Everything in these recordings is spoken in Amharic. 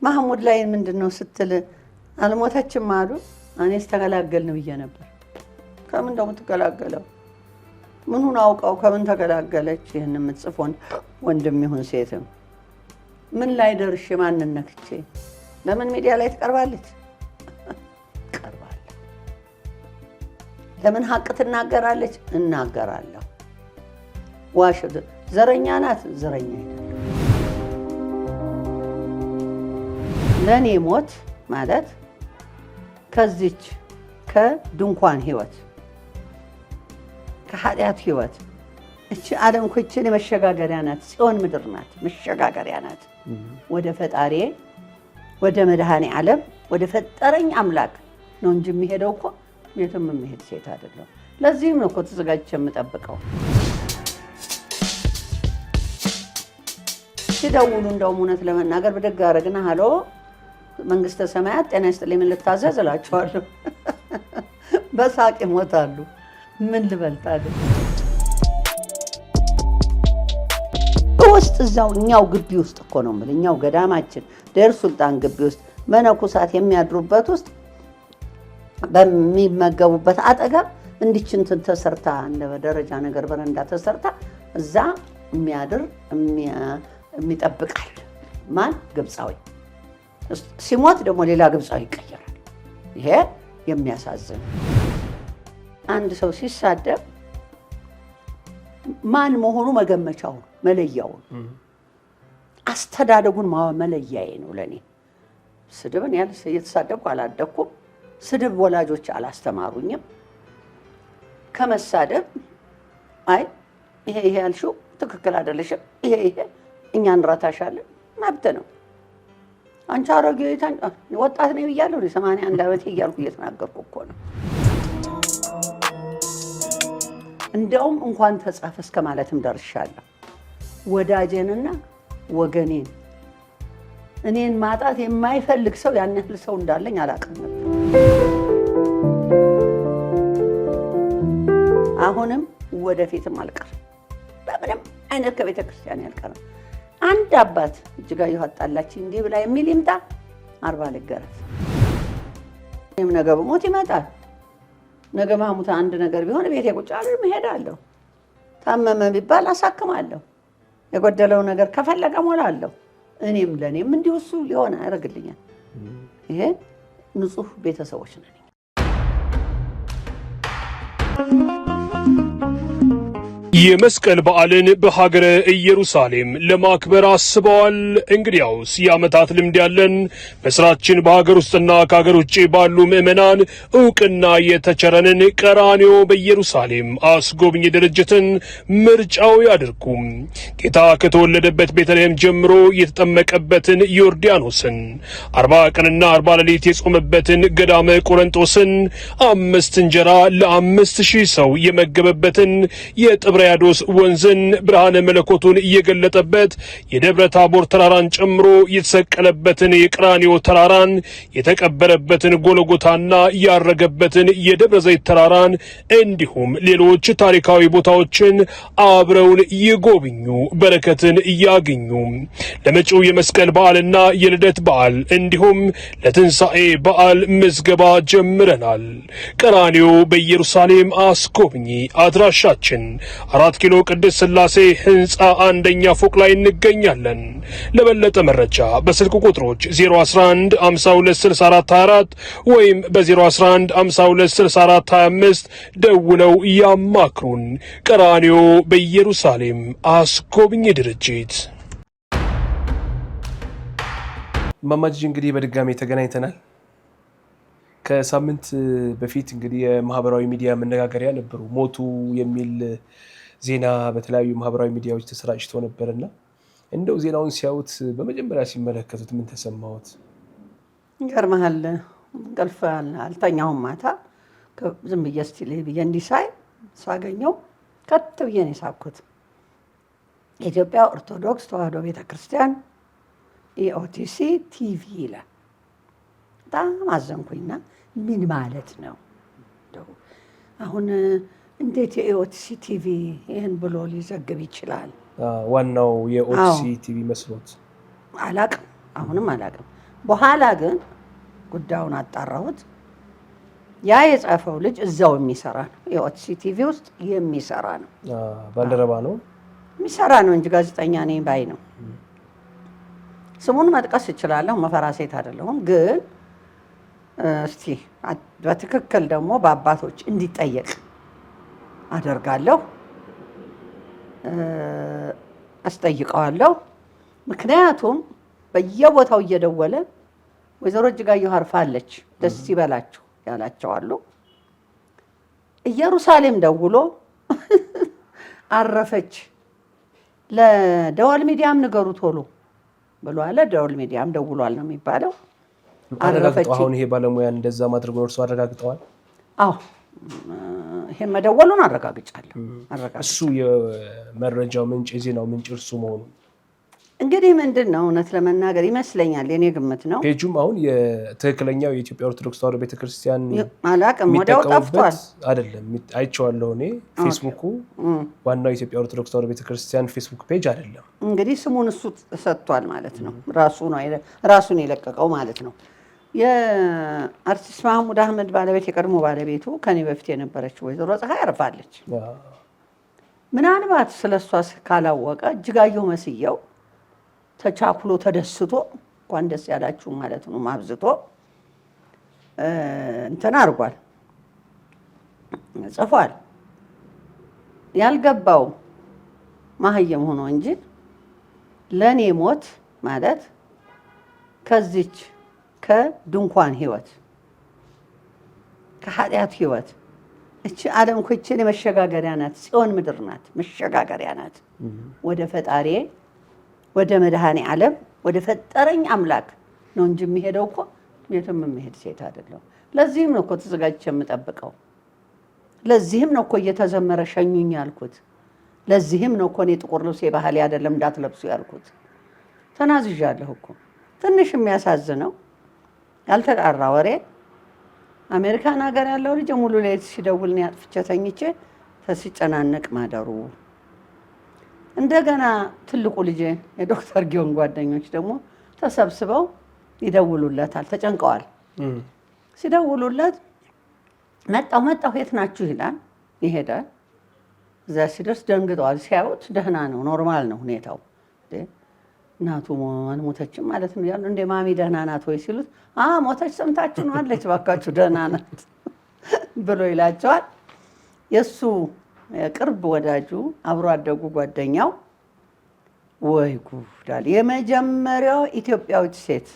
ማህሙድ ላይ ምንድነው ስትል አልሞተችም አሉ እኔስ ተገላገልን ብዬ ነበር ከምን ደሞ ተገላገለው ምኑን አውቀው ከምን ተገላገለች ይሄን የምትጽፎን ወንድም ይሁን ሴትም ምን ላይ ደርሽ ማንን ነክቼ ለምን ሚዲያ ላይ ትቀርባለች ቀርባለች ለምን ሐቅ ትናገራለች እናገራለሁ ዋሽድ ዘረኛ ናት ዘረኛ አይደለም ለኔ ሞት ማለት ከዚች ከድንኳን ህይወት ከኃጢአት ህይወት እቺ ዓለም ኩችን መሸጋገሪያ ናት ጽዮን ምድር ናት መሸጋገሪያ ናት ወደ ፈጣሪ ወደ መድኃኔ ዓለም ወደ ፈጠረኝ አምላክ ነው እንጂ የሚሄደው እኮ የትም የሚሄድ ሴት አይደለም ለዚህም ነው እኮ ተዘጋጅቼ የምጠብቀው ሲደውሉ እንደው እውነት ለመናገር በደግ አረግና ሃሎ መንግስተ ሰማያት ጤና ይስጥልኝ ምን ልታዘዝ እላቸዋለሁ በሳቅ ይሞታሉ ምን ልበልጣለ ውስጥ እዛው እኛው ግቢ ውስጥ እኮ ነው ማለት እኛው ገዳማችን ደር ሱልጣን ግቢ ውስጥ መነኩሳት የሚያድሩበት ውስጥ በሚመገቡበት አጠገብ እንዲችን ተሰርታ እንደ ደረጃ ነገር በረንዳ ተሰርታ እዛ የሚያድር የሚጠብቃል ማን ግብፃዊ ሲሞት ደግሞ ሌላ ግብፃዊ ይቀየራል ይሄ የሚያሳዝን አንድ ሰው ሲሳደብ ማን መሆኑ መገመቻው መለያው አስተዳደጉን መለያዬ ነው ለኔ ስድብን የተሳደብኩ አላደኩም ስድብ ወላጆች አላስተማሩኝም ከመሳደብ አይ ይሄ ያልሽው ትክክል አይደለሽም ይሄ እኛን ራታሻለን መብት ነው አንቺ አሮጌታን ወጣት ነኝ ይያለው 81 ዓመት ይያልኩ እየተናገርኩ እኮ ነው እንደውም እንኳን ተጻፈ እስከ ማለትም ደርሻለሁ ወዳጄንና ወገኔን እኔን ማጣት የማይፈልግ ሰው ያን ያህል ሰው እንዳለኝ አላውቅም አሁንም ወደፊትም አልቀርም በምንም አይነት ከቤተ ክርስቲያን ያልቀርም አንድ አባት እጅጋየሁ አጣላች እንዴ ብላ የሚል ይምጣ 40 ልገረፍ ነገ በሞት ይመጣል ነገ ማሙታ አንድ ነገር ቢሆን ቤቴ ቁጭ አለ መሄዳለሁ ታመመ ቢባል አሳክማለሁ የጎደለው ነገር ከፈለገ ሞላለሁ እኔም ለኔም እንዲውሱ ሊሆን ያረግልኛል ይሄ ንጹህ ቤተሰቦች ነን የመስቀል በዓልን በሀገረ ኢየሩሳሌም ለማክበር አስበዋል። እንግዲያውስ የዓመታት ልምድ ያለን በስራችን በሀገር ውስጥና ከሀገር ውጭ ባሉ ምዕመናን ዕውቅና የተቸረንን ቀራንዮ በኢየሩሳሌም አስጎብኝ ድርጅትን ምርጫው ያድርጉ። ጌታ ከተወለደበት ቤተልሔም ጀምሮ የተጠመቀበትን ዮርዳኖስን 40 ቀንና 40 ሌሊት የጾመበትን ገዳመ ቆሮንጦስን 5 እንጀራ ለ5000 ሰው የመገበበትን የጥብርያዶስ ወንዝን ብርሃነ መለኮቱን እየገለጠበት የደብረ ታቦር ተራራን ጨምሮ የተሰቀለበትን የቀራንዮ ተራራን የተቀበረበትን ጎልጎታና ያረገበትን የደብረ ዘይት ተራራን እንዲሁም ሌሎች ታሪካዊ ቦታዎችን አብረውን ይጎብኙ፣ በረከትን ያግኙ። ለመጪው የመስቀል በዓልና የልደት በዓል እንዲሁም ለትንሣኤ በዓል ምዝገባ ጀምረናል። ቀራንዮ በኢየሩሳሌም አስጎብኚ አድራሻችን 4 ኪሎ ቅድስት ሥላሴ ህንጻ አንደኛ ፎቅ ላይ እንገኛለን። ለበለጠ መረጃ በስልክ ቁጥሮች 011 526424 ወይም በ011 526425 ደውለው ያማክሩን። ቀራንዮ በኢየሩሳሌም አስጎብኚ ድርጅት። ማማጂ እንግዲህ በድጋሚ ተገናኝተናል። ከሳምንት በፊት እንግዲህ የማህበራዊ ሚዲያ መነጋገሪያ ነበሩ ሞቱ የሚል ዜና በተለያዩ ማህበራዊ ሚዲያዎች ተሰራጭቶ ነበርና እንደው ዜናውን ሲያዩት በመጀመሪያ ሲመለከቱት ምን ተሰማዎት? ይገርምሃል እንቅልፍ አልተኛሁም ማታ ዝም ብዬ እስቲ ብዬ እንዲሳይ ሳገኘው ከት ብዬ ነው የሳብኩት የኢትዮጵያ ኦርቶዶክስ ተዋሕዶ ቤተክርስቲያን ኢኦቲሲ ቲቪ ይላል በጣም አዘንኩኝና ምን ማለት ነው አሁን እንዴት የኢኦቲሲ ቲቪ ይሄን ብሎ ሊዘግብ ይችላል? ዋናው የኦቲሲ ቲቪ መስሎት አላቅም አሁንም አላውቅም። በኋላ ግን ጉዳዩን አጣራሁት። ያ የጻፈው ልጅ እዛው የሚሰራ ነው፣ የኦቲሲ ቲቪ ውስጥ የሚሰራ ነው። ባልደረባ ነው የሚሰራ ነው እንጂ ጋዜጠኛ ነኝ ባይ ነው። ስሙን መጥቀስ እችላለሁ፣ መፈራ ሴት አይደለሁም። ግን እስቲ በትክክል ደግሞ በአባቶች እንዲጠየቅ አደርጋለሁ፣ አስጠይቀዋለሁ። ምክንያቱም በየቦታው እየደወለ ወይዘሮ እጅጋየሁ አርፋለች ደስ ይበላችሁ ያላቸው አሉ። ኢየሩሳሌም ደውሎ አረፈች ለደወል ሚዲያም ንገሩ ቶሎ ብሎ አለ። ደወል ሚዲያም ደውሏል ነው የሚባለው። አረፈች። አሁን ይሄ ባለሙያ እንደዛ ማድረግ ነው እርሱ አረጋግጠዋል? አዎ ይሄን መደወሉን አረጋግጫለሁ። እሱ የመረጃው ምንጭ የዜናው ምንጭ እርሱ መሆኑ እንግዲህ ምንድን ነው እውነት ለመናገር ይመስለኛል፣ የኔ ግምት ነው። ፔጁም አሁን የትክክለኛው የኢትዮጵያ ኦርቶዶክስ ተዋሕዶ ቤተክርስቲያን አላቅም ወዲያው ጠፍቷል አይደለም፣ አይቼዋለሁ እኔ። ፌስቡኩ ዋናው የኢትዮጵያ ኦርቶዶክስ ተዋሕዶ ቤተክርስቲያን ፌስቡክ ፔጅ አይደለም። እንግዲህ ስሙን እሱ ሰጥቷል ማለት ነው፣ ራሱን የለቀቀው ማለት ነው። የአርቲስት ማህሙድ አህመድ ባለቤት የቀድሞ ባለቤቱ ከኔ በፊት የነበረችው ወይዘሮ ፀሐይ አርፋለች። ምናልባት ስለሷ ካላወቀ እጅጋየሁ መስየው ተቻኩሎ ተደስቶ እንኳን ደስ ያላችሁ ማለት ነው ማብዝቶ እንትን አድርጓል፣ ጽፏል። ያልገባው ማህየም ሆኖ እንጂ ለእኔ ሞት ማለት ከዚች ከድንኳን ህይወት ከኃጢአት ህይወት እቺ ዓለም እኮ ይቺ መሸጋገሪያ ናት፣ ጽዮን ምድር ናት፣ መሸጋገሪያ ናት ወደ ፈጣሪ ወደ መድኃኔ ዓለም ወደ ፈጠረኝ አምላክ ነው እንጂ የሚሄደው እኮ የትም የሚሄድ ሴት አይደለም። ለዚህም ነው እኮ ተዘጋጅቼ የምጠብቀው። ለዚህም ነው እኮ እየተዘመረ ሸኙኝ ያልኩት። ለዚህም ነው እኮ እኔ ጥቁር ልብስ የባህል አይደለም እንዳትለብሱ ያልኩት። ተናዝዣለሁ እኮ። ትንሽ የሚያሳዝነው ያልተጣራ ወሬ አሜሪካን ሀገር ያለው ልጅ ሙሉ ሌሊት ሲደውል ነው አጥፍቼ ተኝቼ ተሲጨናነቅ ማደሩ። እንደገና ትልቁ ልጅ የዶክተር ጊዮን ጓደኞች ደግሞ ተሰብስበው ይደውሉለታል። ተጨንቀዋል። ሲደውሉለት መጣሁ የት ናችሁ ይላል። ይሄዳል። እዛ ሲደርስ ደንግጠዋል። ሲያዩት ደህና ነው፣ ኖርማል ነው ሁኔታው። እናቱ አልሞተችም ማለት ነው ያሉ። እንደ ማሚ ደህና ናት ወይ ሲሉት ሞተች ሰምታችሁ ነው አለች፣ እባካችሁ ደህና ናት ብሎ ይላቸዋል። የእሱ ቅርብ ወዳጁ አብሮ አደጉ ጓደኛው ወይ ጉዳል የመጀመሪያው ኢትዮጵያዊት ሴት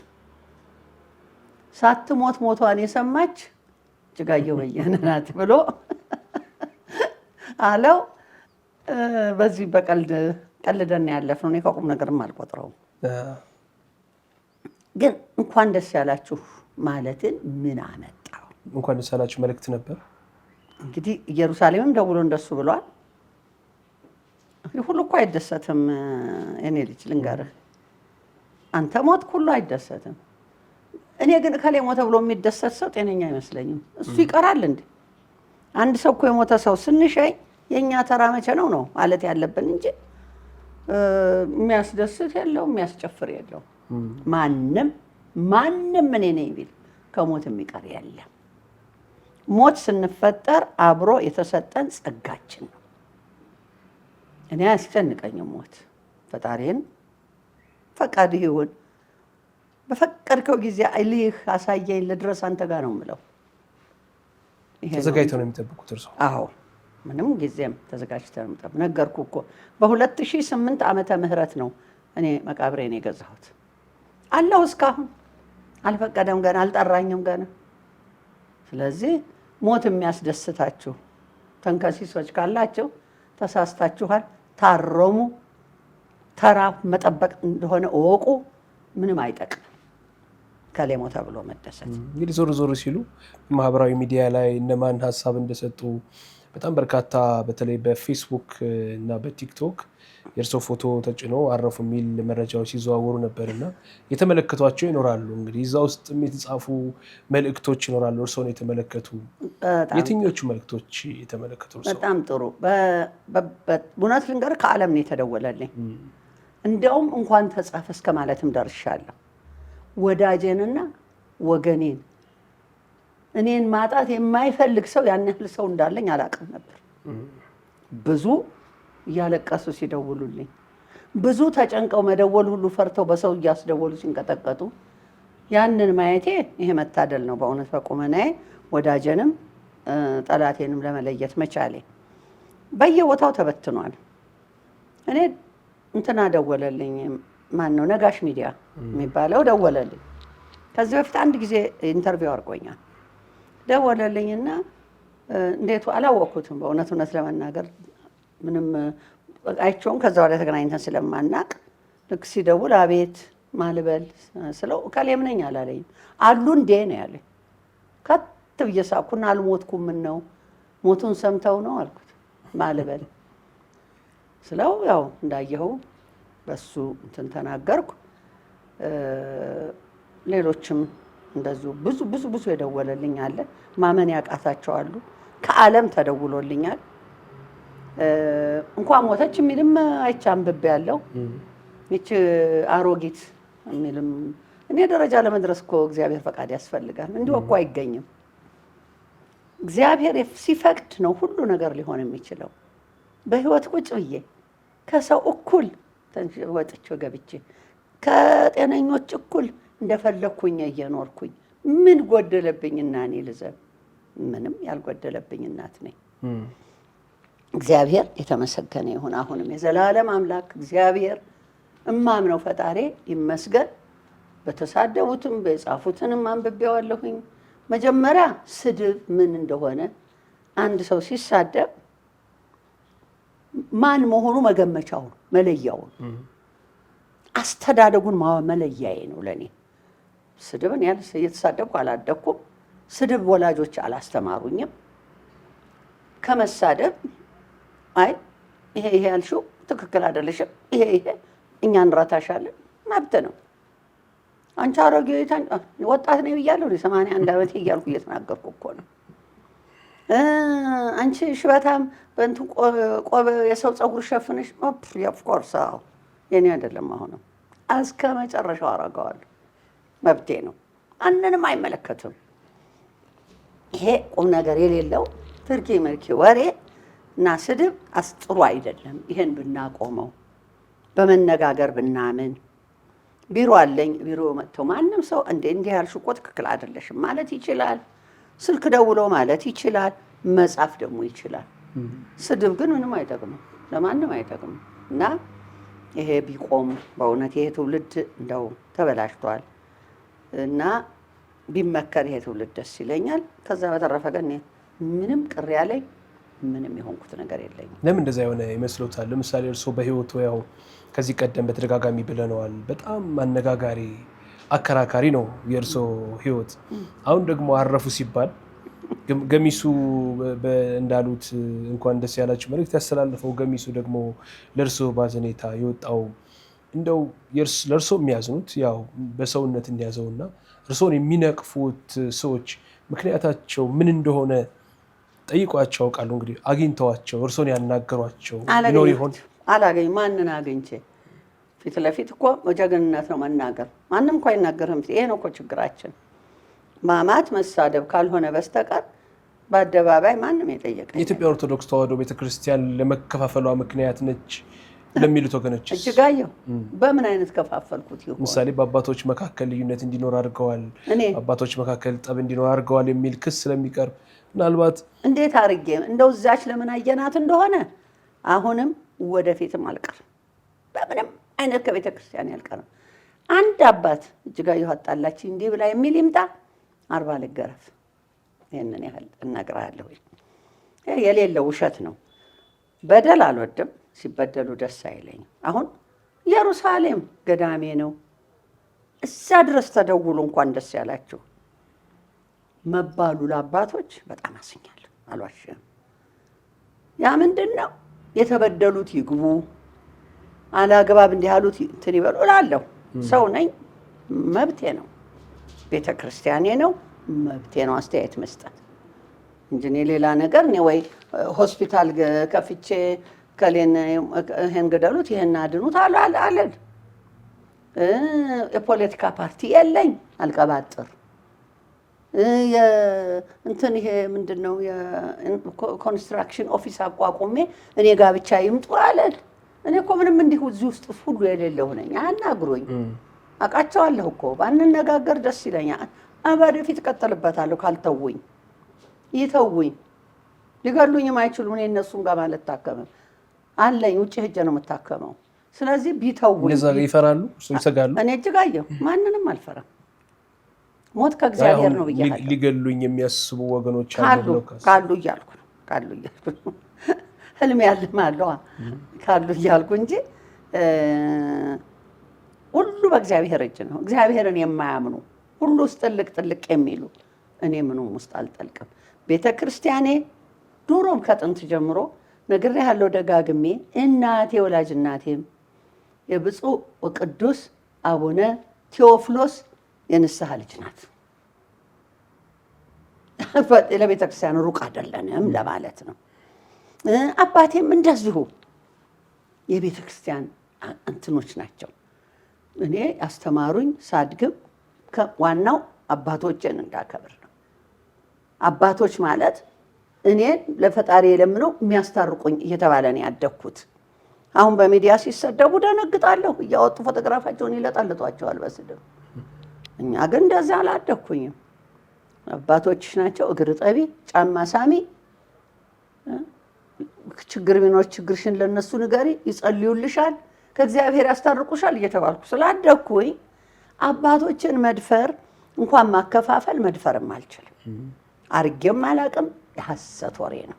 ሳትሞት ሞቷን የሰማች እጅጋየሁ በየነ ናት ብሎ አለው። በዚህ ቀልደን ያለፍነው እኔ ከቁም ነገርም አልቆጥረውም። ግን እንኳን ደስ ያላችሁ ማለትን ምን አመጣው? እንኳን ደስ ያላችሁ መልእክት ነበር። እንግዲህ ኢየሩሳሌምም ደውሎ እንደሱ ብሏል። ሁሉ እኮ አይደሰትም። እኔ ልጅ ልንገርህ፣ አንተ ሞት ሁሉ አይደሰትም። እኔ ግን እከሌ ሞተ ብሎ የሚደሰት ሰው ጤነኛ አይመስለኝም። እሱ ይቀራል እንዴ? አንድ ሰው እኮ የሞተ ሰው ስንሸኝ የእኛ ተራ መቼ ነው ማለት ያለብን እንጂ የሚያስደስት የለው የሚያስጨፍር የለው። ማንም እኔ ነኝ ቢል ከሞት የሚቀር የለም። ሞት ስንፈጠር አብሮ የተሰጠን ጸጋችን ነው። እኔ አያስጨንቀኝም ሞት። ፈጣሪን ፈቃድ ይሁን፣ በፈቀድከው ጊዜ አይልህ አሳየኝ ልድረስ አንተ ጋር ነው የምለው። ተዘጋጅተው ነው የሚጠብቁት እርሶ? አዎ ምንም ጊዜም ተዘጋጅተው ነው የሚጠብቁት። ነገርኩ እኮ በ2008 ዓመተ ምህረት ነው እኔ መቃብሬን የገዛሁት። አለሁ እስካሁን አልፈቀደም ገና፣ አልጠራኝም ገና። ስለዚህ ሞት የሚያስደስታችሁ ተንከሲሶች ካላችሁ ተሳስታችኋል። ታረሙ። ተራ መጠበቅ እንደሆነ እወቁ። ምንም አይጠቅም ከሌ ሞተ ብሎ መደሰት። እንግዲህ ዞር ሲሉ ማህበራዊ ሚዲያ ላይ እነማን ሀሳብ እንደሰጡ በጣም በርካታ በተለይ በፌስቡክ እና በቲክቶክ የእርሶ ፎቶ ተጭኖ አረፉ የሚል መረጃዎች ሲዘዋወሩ ነበርና የተመለከቷቸው ይኖራሉ። እንግዲህ እዛ ውስጥ የተጻፉ መልእክቶች ይኖራሉ እርሶን የተመለከቱ። የትኞቹ መልእክቶች የተመለከቱ እርሶ? በጣም ጥሩ። እውነት ልንገርህ ከዓለም ነው የተደወለልኝ። እንደውም እንኳን ተጻፈ እስከ ማለትም ደርሻለሁ። ወዳጄንና ወገኔን እኔን ማጣት የማይፈልግ ሰው ያን ያህል ሰው እንዳለኝ አላውቅም ነበር። ብዙ እያለቀሱ ሲደውሉልኝ፣ ብዙ ተጨንቀው መደወል ሁሉ ፈርተው በሰው እያስደወሉ ሲንቀጠቀጡ ያንን ማየቴ ይሄ መታደል ነው በእውነት በቁመናዬ ወዳጄንም ጠላቴንም ለመለየት መቻሌ። በየቦታው ተበትኗል። እኔ እንትና ደወለልኝ፣ ማን ነው ነጋሽ ሚዲያ የሚባለው ደወለልኝ። ከዚህ በፊት አንድ ጊዜ ኢንተርቪው አድርጎኛል። ደወለልኝና እንዴት አላወቅኩትም በእውነት ለመናገር ምንም አይቼውም ከዛ ወዲያ ተገናኝተን ስለማናቅ ልክ ሲደውል አቤት ማልበል ስለው ከሌም ነኝ አላለኝም። አሉ እንዴ ነው ያለኝ። ከት ብዬ ሳኩና አልሞትኩም፣ ምን ነው ሞቱን ሰምተው ነው አልኩት። ማልበል ስለው ያው እንዳየኸው በሱ እንትን ተናገርኩ። ሌሎችም እንደዚሁ ብዙ የደወለልኝ አለ። ማመን ያቃታቸው አሉ። ከዓለም ተደውሎልኛል። እንኳን ሞተች የሚልም አይቼ አንብቤያለሁ። ይህች አሮጊት የሚልም እኔ ደረጃ ለመድረስ እኮ እግዚአብሔር ፈቃድ ያስፈልጋል። እንዲሁ እኮ አይገኝም። እግዚአብሔር ሲፈቅድ ነው ሁሉ ነገር ሊሆን የሚችለው። በህይወት ቁጭ ብዬ ከሰው እኩል ወጥቼ ገብቼ ከጤነኞች እኩል እንደፈለኩኝ እየኖርኩኝ ምን ጎደለብኝና እኔ ልዘን? ምንም ያልጎደለብኝ እናት ነኝ። እግዚአብሔር የተመሰገነ ይሁን። አሁንም የዘላለም አምላክ እግዚአብሔር እማምነው ፈጣሪ ይመስገን። በተሳደቡትም በጻፉትንም አንብቤዋለሁኝ። መጀመሪያ ስድብ ምን እንደሆነ አንድ ሰው ሲሳደብ ማን መሆኑ መገመቻው ነው፣ መለያው ነው። አስተዳደጉን መለያዬ ነው ለኔ። ስድብን እየተሳደብኩ አላደኩም። ስድብ ወላጆች አላስተማሩኝም። ከመሳደብ አይ ይሄ ያልሽው ትክክል አይደለሽም፣ ይሄ እኛ እንራታሻለን መብት ነው። አንቺ አሮጌ ወጣት ነኝ ብያለሁ፣ 81 ዓመቴ እያልኩ እየተናገርኩ እኮ ነው። አንቺ ሽበታም በእንትን ቆብ የሰው ፀጉር ሸፍነሽ ኦፍኮርስ የኔ አይደለም። አሁንም እስከ መጨረሻው አደርገዋለሁ፣ መብቴ ነው። ማንንም አይመለከትም። ይሄ ቁም ነገር የሌለው ትርኪ ምርኪ ወሬ እና ስድብ ጥሩ አይደለም። ይሄን ብናቆመው በመነጋገር ብናምን። ቢሮ አለኝ፣ ቢሮ መጥተው ማንም ሰው እንዲህ ያልሽው እኮ ትክክል አይደለሽም ማለት ይችላል። ስልክ ደውሎ ማለት ይችላል። መጻፍ ደግሞ ይችላል። ስድብ ግን ምንም አይጠቅምም፣ ለማንም አይጠቅምም። እና ይሄ ቢቆም በእውነት ይሄ ትውልድ እንደው ተበላሽቷል እና ቢመከር ይሄ ትውልድ ደስ ይለኛል። ከዛ በተረፈ ግን ምንም ቅር ያለኝ ምንም የሆንኩት ነገር የለኝም። ለምን እንደዛ የሆነ ይመስሎታል? ለምሳሌ እርስዎ በህይወቱ ያው ከዚህ ቀደም በተደጋጋሚ ብለነዋል፣ በጣም አነጋጋሪ አከራካሪ ነው የእርስዎ ህይወት። አሁን ደግሞ አረፉ ሲባል ገሚሱ እንዳሉት እንኳን ደስ ያላችሁ መልእክት ያስተላልፈው፣ ገሚሱ ደግሞ ለእርስዎ ባዘኔታ የወጣው እንደው ለእርስዎ የሚያዝኑት ያው በሰውነት እንዲያዘውና እርስዎን የሚነቅፉት ሰዎች ምክንያታቸው ምን እንደሆነ ጠይቋቸው አውቃለሁ? እንግዲህ አግኝተዋቸው እርስዎን ያናገሯቸው ይኖር ይሆን? አላገኝ ማንን አግኝቼ ፊት ለፊት እኮ ጀግንነት ነው መናገር። ማንም እኮ አይናገርም። ይሄ ነው እኮ ችግራችን። ማማት መሳደብ ካልሆነ በስተቀር በአደባባይ ማንም የጠየቀኝ። የኢትዮጵያ ኦርቶዶክስ ተዋሕዶ ቤተክርስቲያን ለመከፋፈሏ ምክንያት ነች ለሚሉት ወገኖች እጅጋየሁ በምን አይነት ከፋፈልኩት ይሆን? ምሳሌ በአባቶች መካከል ልዩነት እንዲኖር አድርገዋል፣ አባቶች መካከል ጠብ እንዲኖር አድርገዋል የሚል ክስ ስለሚቀርብ ምናልባት እንዴት አድርጌ እንደው እዛች ለምን አየናት እንደሆነ አሁንም ወደፊትም አልቀርም። በምንም አይነት ከቤተ ክርስቲያን ያልቀርም። አንድ አባት እጅጋየሁ አጣላችኝ እንዲህ ብላ የሚል ይምጣ 40 ልገረፍ። ይሄንን ያህል እነግርሃለሁ። የሌለ ውሸት ነው። በደል አልወድም፣ ሲበደሉ ደስ አይለኝም። አሁን ኢየሩሳሌም ገዳሜ ነው። እዛ ድረስ ተደውሎ እንኳን ደስ ያላችሁ መባሉ ለአባቶች በጣም አስኛለሁ። አልዋሽም። ያ ምንድን ነው? የተበደሉት ይግቡ፣ አላግባብ እንዲህ ያሉት እንትን ይበሉ እላለሁ። ሰው ነኝ፣ መብቴ ነው። ቤተ ክርስቲያኔ ነው፣ መብቴ ነው አስተያየት መስጠት እንጂ እኔ ሌላ ነገር እኔ ወይ ሆስፒታል ከፍቼ ከሌን ይሄን ገደሉት ይሄን አድኑት አለን። የፖለቲካ ፓርቲ የለኝ አልቀባጥር እንትን ይሄ ምንድነው የኮንስትራክሽን ኦፊስ አቋቁሜ እኔ ጋር ብቻ ይምጡ አለል። እኔ እኮ ምንም እንዲሁ እዚህ ውስጥ ሁሉ የሌለው ነኝ። አናግሩኝ፣ አውቃቸዋለሁ እኮ ባንነጋገር ደስ ይለኛል። ወደፊት እቀጥልበታለሁ ካልተውኝ ይተውኝ። ሊገሉኝም አይችሉም። እኔ እነሱም ጋር ማለት ታከመም አለኝ። ውጭ ሄጄ ነው የምታከመው። ስለዚህ ቢተውኝ። እንደዛ ይፈራሉ፣ ይሰጋሉ። እኔ እጅጋየሁ ማንንም አልፈራም። ሞት ከእግዚአብሔር ነው ብያለሁ። ሊገሉኝ የሚያስቡ ወገኖች ካሉ እያልኩ ነው። ህልም ያልማለሁ ካሉ እያልኩ እንጂ ሁሉ በእግዚአብሔር እጅ ነው። እግዚአብሔርን የማያምኑ ሁሉ ውስጥ ጥልቅ የሚሉ እኔ ምኑም ውስጥ አልጠልቅም። ቤተ ክርስቲያኔ ድሮም ከጥንት ጀምሮ ነግሬሃለሁ ደጋግሜ፣ እናቴ ወላጅ እናቴም የብፁዕ ወቅዱስ አቡነ ቴዎፍሎስ የንስሐ ልጅ ናት። ለቤተ ክርስቲያን ሩቅ አይደለንም ለማለት ነው። አባቴም እንደዚሁ የቤተ ክርስቲያን እንትኖች ናቸው። እኔ ያስተማሩኝ ሳድግም ዋናው አባቶችን እንዳከብር ነው። አባቶች ማለት እኔ ለፈጣሪ የለምነው የሚያስታርቁኝ እየተባለ ነው ያደግኩት። አሁን በሚዲያ ሲሰደቡ ደነግጣለሁ። እያወጡ ፎቶግራፋቸውን ይለጣልጧቸዋል በስድብ። እኛ ግን እንደዚያ አላደግኩኝም። አባቶችሽ ናቸው። እግር ጠቢ፣ ጫማ ሳሚ፣ ችግር ቢኖር ችግርሽን ለነሱ ንገሪ፣ ይጸልዩልሻል፣ ከእግዚአብሔር ያስታርቁሻል እየተባልኩ ስላደግኩኝ አባቶችን መድፈር እንኳን ማከፋፈል መድፈርም አልችልም። አርጌም አላቅም። የሐሰት ወሬ ነው።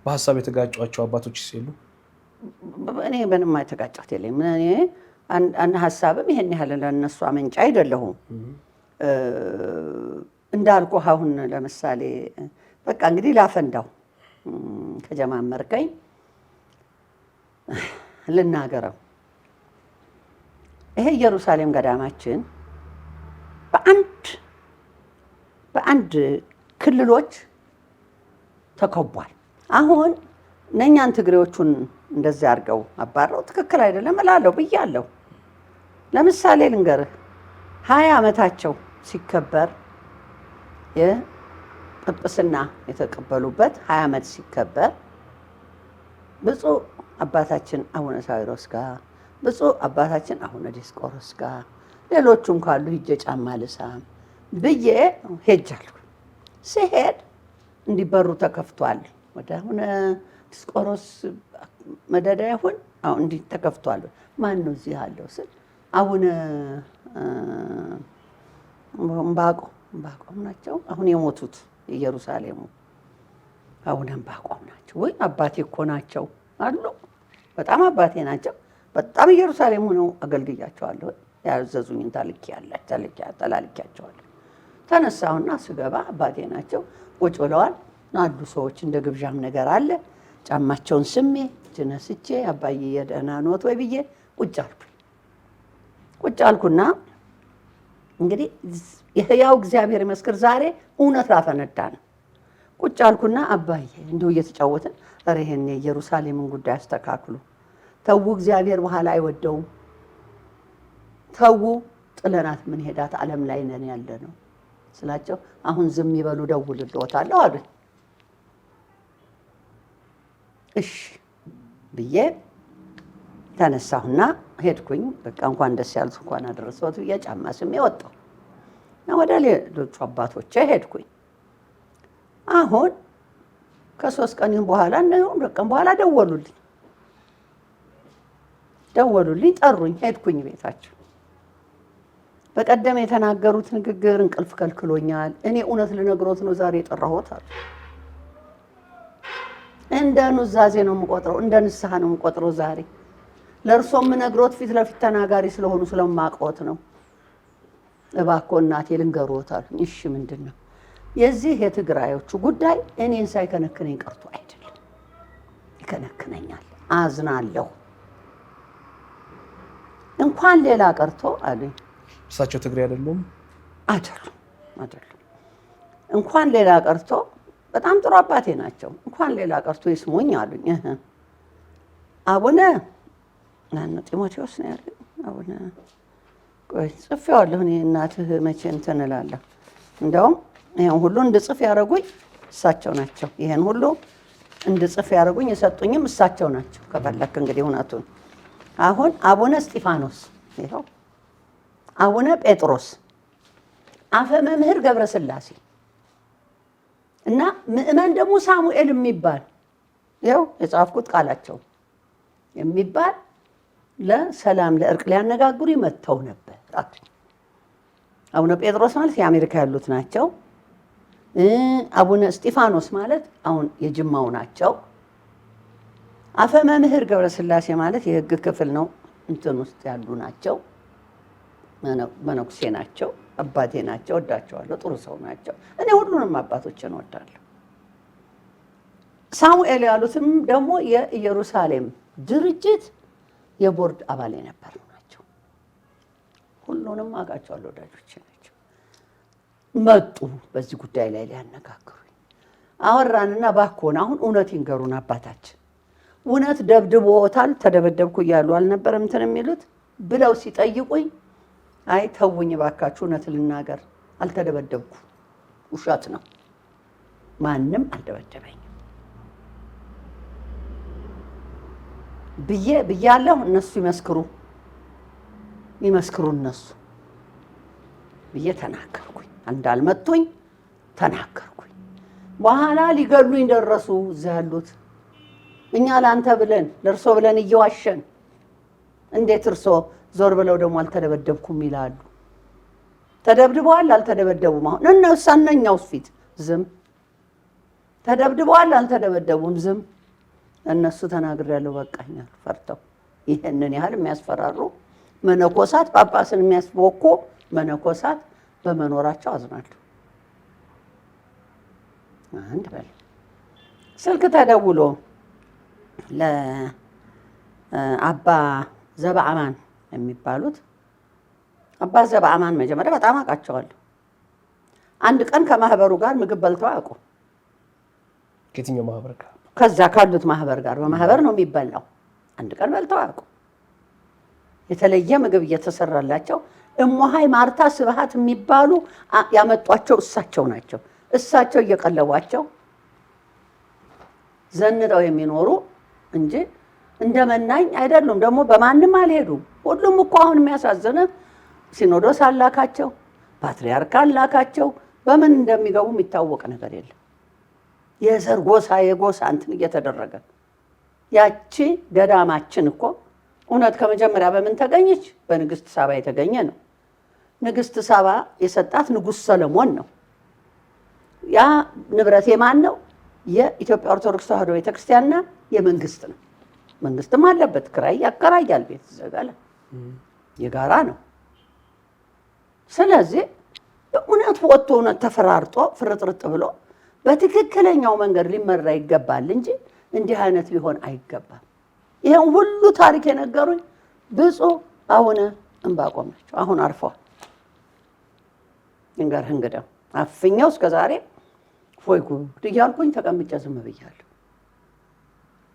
በሀሳብ የተጋጯቸው አባቶች ሲሉ እኔ ምንም የተጋጫት የለኝም። እኔ አንድ ሀሳብም ይሄን ያህል ለእነሱ አመንጫ አይደለሁም። እንዳልኩ አሁን ለምሳሌ በቃ እንግዲህ ላፈንዳው ከጀማመርከኝ ልናገረው። ይሄ ኢየሩሳሌም ገዳማችን በአንድ ክልሎች ተከቧል። አሁን እነኛን ትግሬዎቹን እንደዚህ አድርገው አባረው ትክክል አይደለም እላለሁ ብያለሁ። ለምሳሌ ልንገርህ፣ 20 ዓመታቸው ሲከበር የጵጵስና የተቀበሉበት 20 ዓመት ሲከበር ብፁዕ አባታችን አቡነ ሳዊሮስ ጋር፣ ብፁዕ አባታችን አቡነ ዲስቆሮስ ጋር፣ ሌሎቹም ካሉ ሂጄ ጫማ ልሳም ብዬ ሄጃለሁ። ሲሄድ እንዲበሩ ተከፍቷል። ወደ አቡነ ዲስቆሮስ መደዳ ይሁን አሁን እንዲህ ተከፍቷል። ማን ነው እዚህ ያለው ስል አቡነ ዕንባቆም ናቸው። አሁን የሞቱት ኢየሩሳሌሙ አቡነ ዕንባቆም ናቸው። ወይ አባቴ እኮ ናቸው አሉ። በጣም አባቴ ናቸው። በጣም ኢየሩሳሌም ሆነው አገልግያቸዋለሁ። ያዘዙኝን ተላልኪያቸዋለሁ። ተነሳሁና ስገባ አባቴ ናቸው። ቁጭ ብለዋል አሉ ሰዎች። እንደ ግብዣም ነገር አለ። ጫማቸውን ስሜ ጅነስቼ አባዬ የደህና ኖት ወይ ብዬ ቁጭ አልኩና እንግዲህ የሕያው እግዚአብሔር ይመስክር ዛሬ እውነት ላፈነዳ ነው። ቁጭ አልኩና አባዬ እንዲሁ እየተጫወትን ኧረ ይሄን የኢየሩሳሌምን ጉዳይ አስተካክሉ፣ ተዉ፣ እግዚአብሔር በኋላ አይወደውም፣ ተዉ፣ ጥለናት ምን ሄዳት ዓለም ላይ ነን ያለ ነው ስላቸው አሁን ዝም ይበሉ ደውልልዎታለሁ አሉኝ። እሺ ብዬ ተነሳሁና ሄድኩኝ። በቃ እንኳን ደስ ያሉት እንኳን አደረሰዎት ብዬ ጫማ ስሜ ወጣሁ። ወደ ሌሎቹ አባቶቼ ሄድኩኝ። አሁን ከ3 ቀን በኋላ ነው ቀን በኋላ ደወሉልኝ፣ ጠሩኝ። ሄድኩኝ ቤታቸው። በቀደም የተናገሩት ንግግር እንቅልፍ ከልክሎኛል። እኔ እውነት ልነግሮት ነው ዛሬ የጠራሁት አሉ። እንደ ኑዛዜ ነው የምቆጥረው፣ እንደ ንስሐ ነው የምቆጥረው። ዛሬ ለእርሶም የምነግሮት ፊት ለፊት ተናጋሪ ስለሆኑ ስለማውቅዎት ነው። እባክዎ እናቴ ልንገሮት አሉኝ። እሺ ምንድን ነው? የዚህ የትግራዮቹ ጉዳይ እኔን ሳይከነክነኝ ቀርቶ አይደለም፣ ይከነክነኛል፣ አዝናለሁ። እንኳን ሌላ ቀርቶ አሉኝ። እሳቸው ትግሬ አይደሉም? አይደሉም። እንኳን ሌላ ቀርቶ በጣም ጥሩ አባቴ ናቸው። እንኳን ሌላ ቀርቶ ይስሙኝ አሉኝ። አቡነ ጢሞቴዎስ ነው ያሉኝ። ቆይ ጽፌዋለሁ እኔ እናትህ መቼ እንትን እላለሁ። እንደውም ይሄን ሁሉ እንድጽፍ ያደረጉኝ እሳቸው ናቸው። ይሄን ሁሉ እንድጽፍ ያደረጉኝ የሰጡኝም እሳቸው ናቸው። ከፈለክ እንግዲህ እውነቱን አሁን አቡነ እስጢፋኖስ ይኸው፣ አቡነ ጴጥሮስ፣ አፈ መምህር ገብረስላሴ እና ምእመን ደግሞ ሳሙኤል የሚባል ይኸው የጻፍኩት ቃላቸው የሚባል ለሰላም ለእርቅ ሊያነጋግሩ መጥተው ነበር። አቡነ ጴጥሮስ ማለት የአሜሪካ ያሉት ናቸው። አቡነ እስጢፋኖስ ማለት አሁን የጅማው ናቸው። አፈ መምህር ገብረስላሴ ማለት የሕግ ክፍል ነው እንትን ውስጥ ያሉ ናቸው። መነኩሴ ናቸው። አባቴ ናቸው። ወዳቸዋለሁ። ጥሩ ሰው ናቸው። እኔ ሁሉንም አባቶችን ወዳለሁ። ሳሙኤል ያሉትም ደግሞ የኢየሩሳሌም ድርጅት የቦርድ አባል የነበሩ ናቸው። ሁሉንም አውቃቸዋለሁ። ወዳጆቼ ናቸው። መጡ በዚህ ጉዳይ ላይ ሊያነጋግሩኝ። አወራንና ባኮን አሁን እውነት ይንገሩን አባታችን፣ እውነት ደብድቦታል ተደበደብኩ እያሉ አልነበረም እንትን የሚሉት ብለው ሲጠይቁኝ፣ አይ ተውኝ ባካችሁ እውነት ልናገር አልተደበደብኩ፣ ውሸት ነው፣ ማንም አልደበደበኝም ብያለሁ። እነሱ ይመስክሩ እነሱ ብዬ ተናገርኩኝ። እንዳልመቱኝ ተናገርኩኝ። በኋላ ሊገሉኝ ደረሱ እዛ ያሉት። እኛ ለአንተ ብለን ለእርሶ ብለን እየዋሸን እንዴት እርሶ ዞር ብለው ደግሞ አልተደበደብኩም ይላሉ? ተደብድበዋል አልተደበደቡም? አሁን እነሱ እነኛውስ ፊት ዝም። ተደብድበዋል አልተደበደቡም? ዝም። እነሱ ተናግሬያለሁ በቃኛል። ፈርተው ይህንን ያህል የሚያስፈራሩ መነኮሳት፣ ጳጳስን የሚያስቦኩ መነኮሳት በመኖራቸው አዝናለሁ። አንድ በል ስልክ ተደውሎ ለአባ ዘበአማን የሚባሉት አባ ዘበአማን መጀመሪያ በጣም አውቃቸዋለሁ። አንድ ቀን ከማህበሩ ጋር ምግብ በልተው አያውቁም። ከየትኛው ማህበር ጋር? ከዛ ካሉት ማህበር ጋር። በማህበር ነው የሚበላው። አንድ ቀን በልተው አያውቁም። የተለየ ምግብ እየተሰራላቸው እሞሃይ ማርታ ስብሃት የሚባሉ ያመጧቸው እሳቸው ናቸው። እሳቸው እየቀለቧቸው ዘንጠው የሚኖሩ እንጂ እንደመናኝ አይደሉም። ደግሞ በማንም አልሄዱም። ሁሉም እኮ አሁን የሚያሳዝነ ሲኖዶስ አላካቸው፣ ፓትርያርክ አላካቸው። በምን እንደሚገቡ የሚታወቅ ነገር የለም። የዘር ጎሳ የጎሳ እንትን እየተደረገ ያቺ ገዳማችን እኮ እውነት ከመጀመሪያ በምን ተገኘች? በንግስት ሳባ የተገኘ ነው። ንግስት ሳባ የሰጣት ንጉሥ ሰለሞን ነው። ያ ንብረት የማን ነው? የኢትዮጵያ ኦርቶዶክስ ተዋሕዶ ቤተክርስቲያንና የመንግስት ነው። መንግስትም አለበት፣ ክራይ ያከራያል፣ ቤት ይዘጋል፣ የጋራ ነው። ስለዚህ በእውነት ወጥቶ እውነት ተፈራርጦ ፍርጥርጥ ብሎ በትክክለኛው መንገድ ሊመራ ይገባል እንጂ እንዲህ አይነት ሊሆን አይገባም። ይሄን ሁሉ ታሪክ የነገሩኝ ብፁዕ አቡነ ዕንባቆም ናቸው። አሁን አርፈዋል። እንገርህ እንግዲህ አፍኛው እስከዛሬ ፎይ ጉድ እያልኩኝ ተቀምጬ ዝም ብያለሁ።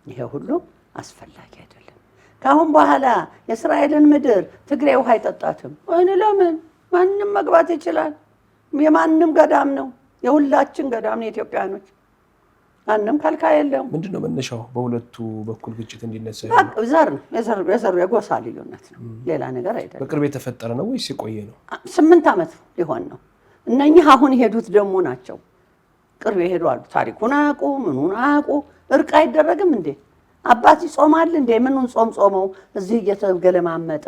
ይሄ ሁሉ አስፈላጊ አይደለም። ከአሁን በኋላ የእስራኤልን ምድር ትግሬ ውሃ አይጠጣትም። ወይኔ ለምን? ማንም መግባት ይችላል። የማንም ገዳም ነው፣ የሁላችን ገዳም ነው። የኢትዮጵያኖች ማንም ከልካ የለም። ምንድን ነው መነሻው? በሁለቱ በኩል ግጭት እንዲነሳ ዘር ነው፣ የዘር የጎሳ ልዩነት ነው፣ ሌላ ነገር አይደለም። በቅርብ የተፈጠረ ነው ወይስ የቆየ ነው? 8 ዓመት ሊሆን ነው። እነኚህ አሁን የሄዱት ደግሞ ናቸው። ቅርብ የሄዱ አሉ። ታሪኩን አያውቁ፣ ምኑን አያውቁ። እርቅ አይደረግም እንዴ? አባት ይጾማል እንዴ? ምኑን ጾም ጾመው እዚህ እየተገለማመጠ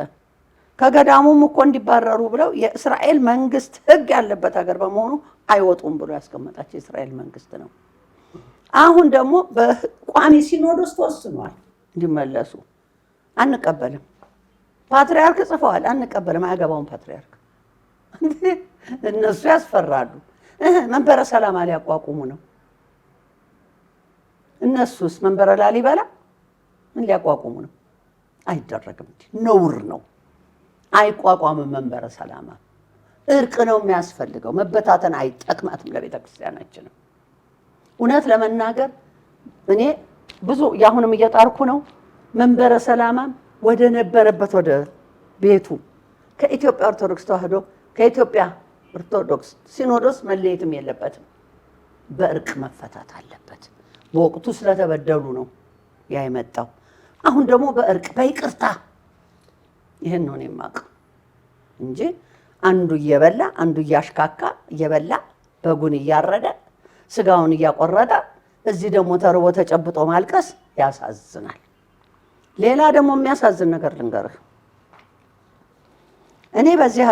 ከገዳሙም እኮ እንዲባረሩ ብለው የእስራኤል መንግስት ሕግ ያለበት ሀገር በመሆኑ አይወጡም ብሎ ያስቀመጣቸው የእስራኤል መንግስት ነው። አሁን ደግሞ በቋሚ ሲኖዶስ ተወስኗል እንዲመለሱ። አንቀበልም። ፓትርያርክ ጽፈዋል። አንቀበልም። አያገባውም ፓትርያርክ። እነሱ ያስፈራሉ። መንበረ ሰላማ ሊያቋቁሙ ነው። እነሱስ መንበረ ላሊበላ ምን ሊያቋቁሙ ነው? አይደረግም። ነውር ነው። አይቋቋምም። መንበረ ሰላማ እርቅ ነው የሚያስፈልገው። መበታተን አይጠቅማትም ለቤተ ክርስቲያናችንም። እውነት ለመናገር እኔ ብዙ ያሁንም እየጣርኩ ነው። መንበረ ሰላማም ወደ ነበረበት ወደ ቤቱ ከኢትዮጵያ ኦርቶዶክስ ተዋህዶ ከኢትዮጵያ ኦርቶዶክስ ሲኖዶስ መለየትም የለበትም። በእርቅ መፈታት አለበት። በወቅቱ ስለተበደሉ ነው ያ የመጣው። አሁን ደግሞ በእርቅ በይቅርታ ይህን ነው የማውቀው እንጂ አንዱ እየበላ አንዱ እያሽካካ እየበላ በጉን እያረደ ስጋውን እያቆረጠ እዚህ ደግሞ ተርቦ ተጨብጦ ማልቀስ ያሳዝናል። ሌላ ደግሞ የሚያሳዝን ነገር ልንገርህ። እኔ በዚህ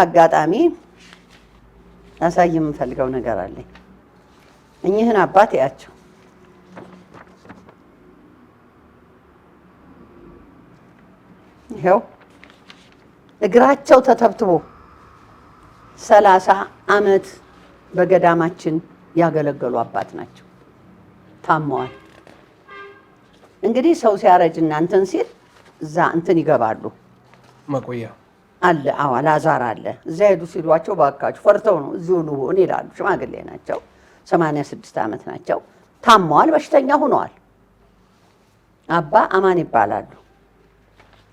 አጋጣሚ ላሳይ የምፈልገው ነገር አለኝ። እኚህን አባት ያቸው ይኸው እግራቸው ተተብትቦ 30 ዓመት በገዳማችን ያገለገሉ አባት ናቸው። ታመዋል። እንግዲህ ሰው ሲያረጅ እንትን ሲል እዛ እንትን ይገባሉ መቆያ አለ። አዎ ላዛር አለ። እዛ ሄዱ ሲሏቸው ባካችሁ ፈርተው ነው እዚሁ ልሁን ይላሉ። ሽማግሌ ናቸው። 86 ዓመት ናቸው። ታመዋል። በሽተኛ ሆነዋል። አባ አማን ይባላሉ።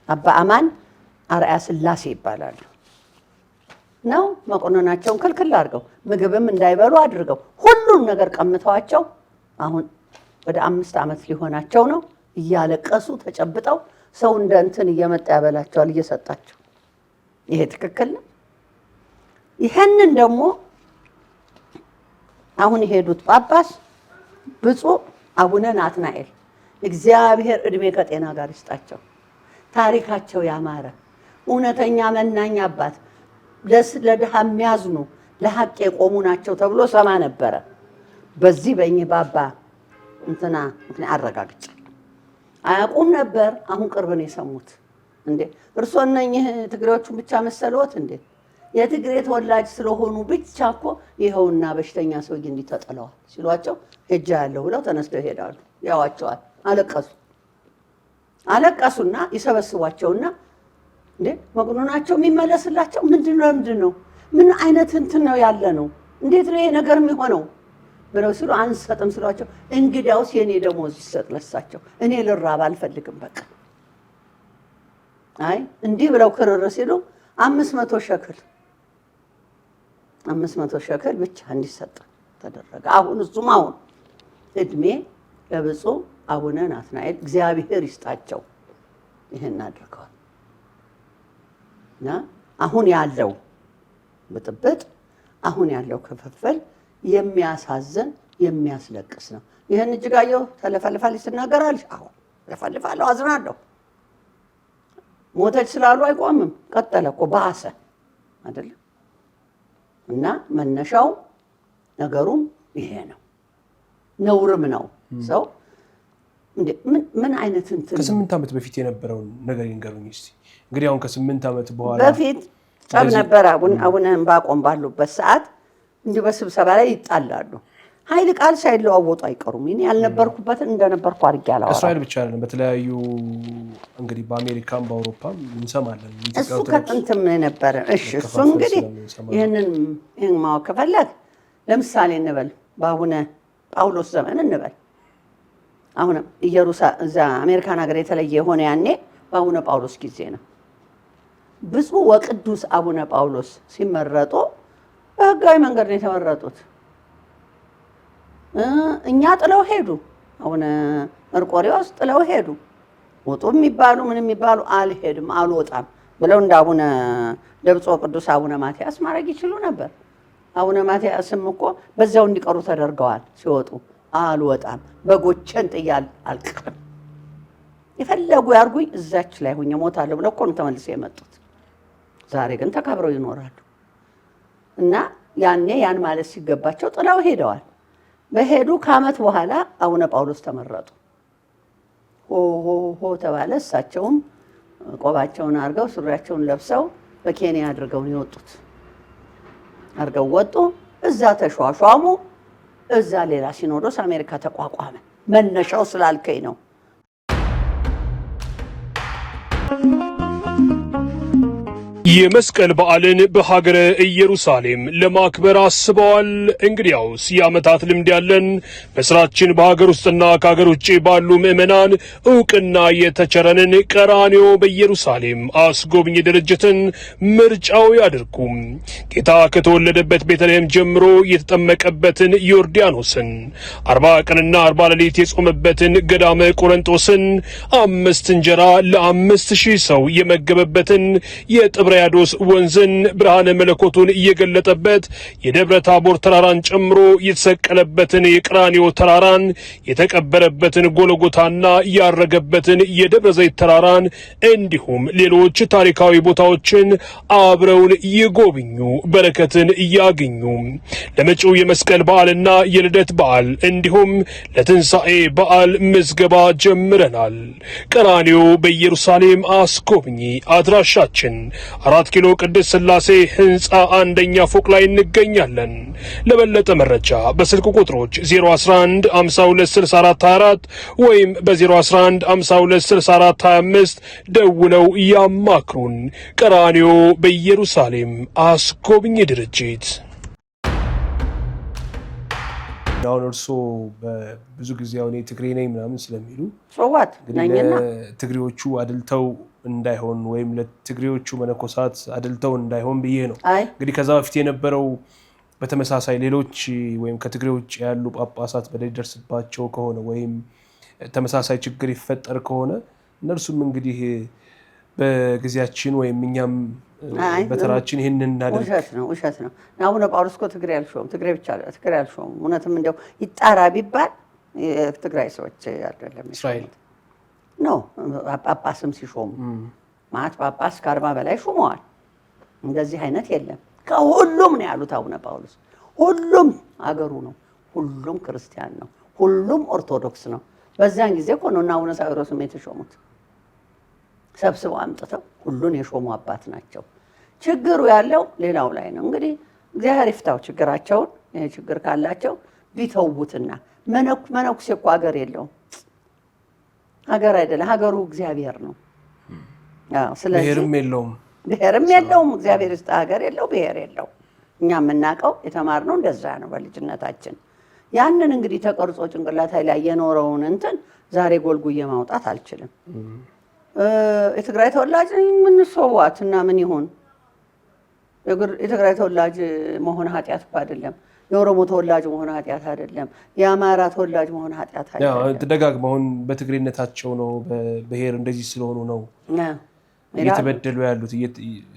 አባ አማን አርአያ ስላሴ ይባላሉ። ነው መቆነናቸውን ክልክል አድርገው ምግብም እንዳይበሉ አድርገው ሁሉም ነገር ቀምተዋቸው አሁን ወደ 5 ዓመት ሊሆናቸው ነው። እያለቀሱ ተጨብጠው ሰው እንደ እንትን እየመጣ ያበላቸዋል እየሰጣቸው። ይሄ ትክክል ነው? ይሄንን ደግሞ አሁን የሄዱት ጳጳስ ብፁዕ አቡነ ናትናኤል እግዚአብሔር እድሜ ከጤና ጋር ይስጣቸው። ታሪካቸው ያማረ እውነተኛ መናኛ አባት፣ ለድሃ የሚያዝኑ ለሐቅ የቆሙ ናቸው ተብሎ ሰማ ነበረ። በዚህ በእኚህ ባባ እንትና ምክንያት አረጋግጫለሁ። አያውቁም ነበር። አሁን ቅርብ ነው የሰሙት። እንዴ እርሶ እነኚህ ትግሬዎቹን ብቻ መሰለዎት እንዴ? የትግሬ ተወላጅ ስለሆኑ ብቻ እኮ ይኸውና በሽተኛ ሰውዬ እንዲህ ተጥለዋል ሲሏቸው ሄጃ ያለሁ ብለው ተነስተው ይሄዳሉ። ያዋቸዋል። አለቀሱና ይሰበስቧቸውና እንዴ መቅኖናቸው የሚመለስላቸው ምንድን ነው? ምን አይነት እንትን ነው ያለ ነው? እንዴት ነው ይሄ ነገር የሚሆነው ብለው ሲሉ አንሰጥም ሲሏቸው እንግዲያውስ የኔ ደሞዝ ይሰጥ ለሳቸው፣ እኔ ልራብ አልፈልግም በቃ። አይ እንዲህ ብለው ክርር ሲሉ 500 ሸክል ብቻ እንዲሰጥ ተደረገ። አሁን እድሜ ለብፁዕ አቡነ ናትናኤል እግዚአብሔር ይስጣቸው ይሄን አድርገዋል። እና አሁን ያለው ብጥብጥ አሁን ያለው ክፍፍል የሚያሳዝን የሚያስለቅስ ነው። ይህን እጅጋየሁ ተለፈልፋለች ትናገራለች። አዎ ለፈልፋለሁ፣ አዝናለሁ። ሞተች ስላሉ አይቆምም። ቀጠለ እኮ ባሰ አይደለም። እና መነሻው ነገሩም ይሄ ነው። ነውርም ነው። ሰው ምን አይነት እንትን ከ8 ዓመት በፊት የነበረውን ነገር ይንገሩኝ እስቲ። እንግዲህ አሁን ከ8 ዓመት በኋላ በፊት ጸብ ነበር። አቡነ ዕንባቆም ባሉበት ሰዓት እንዲሁ በስብሰባ ላይ ይጣላሉ። ኃይል ቃል ሳይለዋወጡ አይቀሩም። እኔ ያልነበርኩበትን እንደነበርኩ አድርጌ አላወራም። እስራኤል ብቻ አይደለም፣ በተለያዩ እንግዲህ በአሜሪካም በአውሮፓም እንሰማለን። እሱ ከጥንትም ነበረ። እሺ እሱ እንግዲህ ይህን ማወቅ ከፈለግ ለምሳሌ እንበል በአቡነ ጳውሎስ ዘመን እንበል። አሁንም እዛ አሜሪካን ሀገር የተለየ የሆነ ያኔ በአቡነ ጳውሎስ ጊዜ ነው። ብፁዕ ወቅዱስ አቡነ ጳውሎስ ሲመረጡ በህጋዊ መንገድ ነው የተመረጡት። እኛ ጥለው ሄዱ። አቡነ መርቆሬዎስ ጥለው ሄዱ። ውጡ የሚባሉ ምን የሚባሉ አልሄድም አልወጣም ብለው እንደ አቡነ ደብጾ ቅዱስ አቡነ ማትያስ ማድረግ ይችሉ ነበር። አቡነ ማትያስም እኮ በዛው እንዲቀሩ ተደርገዋል። ሲወጡ አልወጣም በጎቼን ጥያል አልቀርም፣ የፈለጉ ያርጉኝ፣ እዛች ላይ ሆኜ እሞታለሁ ብለው እኮ ነው ተመልሰው የመጡት። ዛሬ ግን ተከብረው ይኖራሉ። እና ያኔ ያን ማለት ሲገባቸው ጥለው ሄደዋል። በሄዱ ከዓመት በኋላ አቡነ ጳውሎስ ተመረጡ። ሆ ተባለ። እሳቸውም ቆባቸውን አድርገው ሱሪያቸውን ለብሰው በኬንያ አድርገው ነው የወጡት። አድርገው ወጡ። እዛ ተሿሿሙ። እዛ ሌላ ሲኖዶስ አሜሪካ ተቋቋመ። መነሻው ስላልከኝ ነው። የመስቀል በዓልን በሀገረ ኢየሩሳሌም ለማክበር አስበዋል። እንግዲያውስ የዓመታት ልምድ ያለን በስራችን በሀገር ውስጥና ከሀገር ውጭ ባሉ ምዕመናን ዕውቅና የተቸረንን ቀራንዮ በኢየሩሳሌም አስጎብኝ ድርጅትን ምርጫው ያድርጉም። ጌታ ከተወለደበት ቤተልሔም ጀምሮ የተጠመቀበትን ዮርዳኖስን 40 ቀንና 40 ሌሊት የጾመበትን ገዳመ ቆሮንጦስን 5 እንጀራ ለ5000 ሰው የመገበበትን የጥብርያዶስ ወንዝን ብርሃነ መለኮቱን እየገለጠበት የደብረ ታቦር ተራራን ጨምሮ የተሰቀለበትን የቀራንዮ ተራራን የተቀበረበትን ጎልጎታና ያረገበትን የደብረ ዘይት ተራራን እንዲሁም ሌሎች ታሪካዊ ቦታዎችን አብረውን ይጎብኙ፣ በረከትን ያግኙ። ለመጪው የመስቀል በዓልና የልደት በዓል እንዲሁም ለትንሣኤ በዓል ምዝገባ ጀምረናል። ቀራንዮ በኢየሩሳሌም አስጎብኚ አድራሻችን 4 ኪሎ ቅድስት ሥላሴ ህንጻ አንደኛ ፎቅ ላይ እንገኛለን። ለበለጠ መረጃ በስልክ ቁጥሮች 011 526424 ወይም በ011 526425 ደውለው ያማክሩን። ቀራንዮ በኢየሩሳሌም አስጎብኚ ድርጅት። አሁን እርስዎ ብዙ ጊዜ አሁን ትግሬ ነኝ ምናምን ስለሚሉ ሶዋት ነኝና ትግሬዎቹ አድልተው እንዳይሆን ወይም ለትግሬዎቹ መነኮሳት አድልተው እንዳይሆን ብዬ ነው። እንግዲህ ከዛ በፊት የነበረው በተመሳሳይ ሌሎች ወይም ከትግሬዎች ያሉ ጳጳሳት በደረሰባቸው ከሆነ ወይም ተመሳሳይ ችግር ይፈጠር ከሆነ እነርሱም እንግዲህ በጊዜያችን ወይም እኛም በተራችን ይሄንን እናደርግ። ውሸት ነው። አቡነ ጳውሎስ እኮ ትግሬ አልሾም፣ ትግሬ ብቻ ትግሬ አልሾም። እውነትም እንደው ይጣራ ቢባል የትግራይ ሰዎች አይደለም እስራኤል ነው። ጳጳስም ሲሾሙ ማለት ጳጳስ ከ40 በላይ ሾመዋል። እንደዚህ አይነት የለም። ከሁሉም ነው ያሉት አቡነ ጳውሎስ። ሁሉም አገሩ ነው፣ ሁሉም ክርስቲያን ነው፣ ሁሉም ኦርቶዶክስ ነው። በዛን ጊዜ እኮ ነው አቡነ ሳዊሮስም የተሾሙት። ሰብስበው አምጥተው ሁሉን የሾሙ አባት ናቸው። ችግሩ ያለው ሌላው ላይ ነው። እንግዲህ እግዚአብሔር ይፍታው ችግራቸውን። ይሄ ችግር ካላቸው ቢተውትና መነኩሴ እኮ ሀገር የለውም። ሀገር አይደለም፣ ሀገሩ እግዚአብሔር ነው። ስለዚህ ብሔርም የለውም። እግዚአብሔር ይስጥ። ሀገር የለው፣ ብሔር የለው። እኛ የምናውቀው የተማርነው እንደዛ ነው በልጅነታችን። ያንን እንግዲህ ተቀርጾ ጭንቅላት ላይ የኖረውን እንትን ዛሬ ጎልጉዬ ማውጣት አልችልም። የትግራይ ተወላጅ ምን ሰዋት እና ምን ይሁን? የትግራይ ተወላጅ መሆን ኃጢአት እኮ አይደለም። የኦሮሞ ተወላጅ መሆን ኃጢአት አይደለም። የአማራ ተወላጅ መሆን ኃጢአት አይደለም። ተደጋግመው በትግሬነታቸው ነው በብሔር እንደዚህ ስለሆኑ ነው እየተበደሉ ያሉት።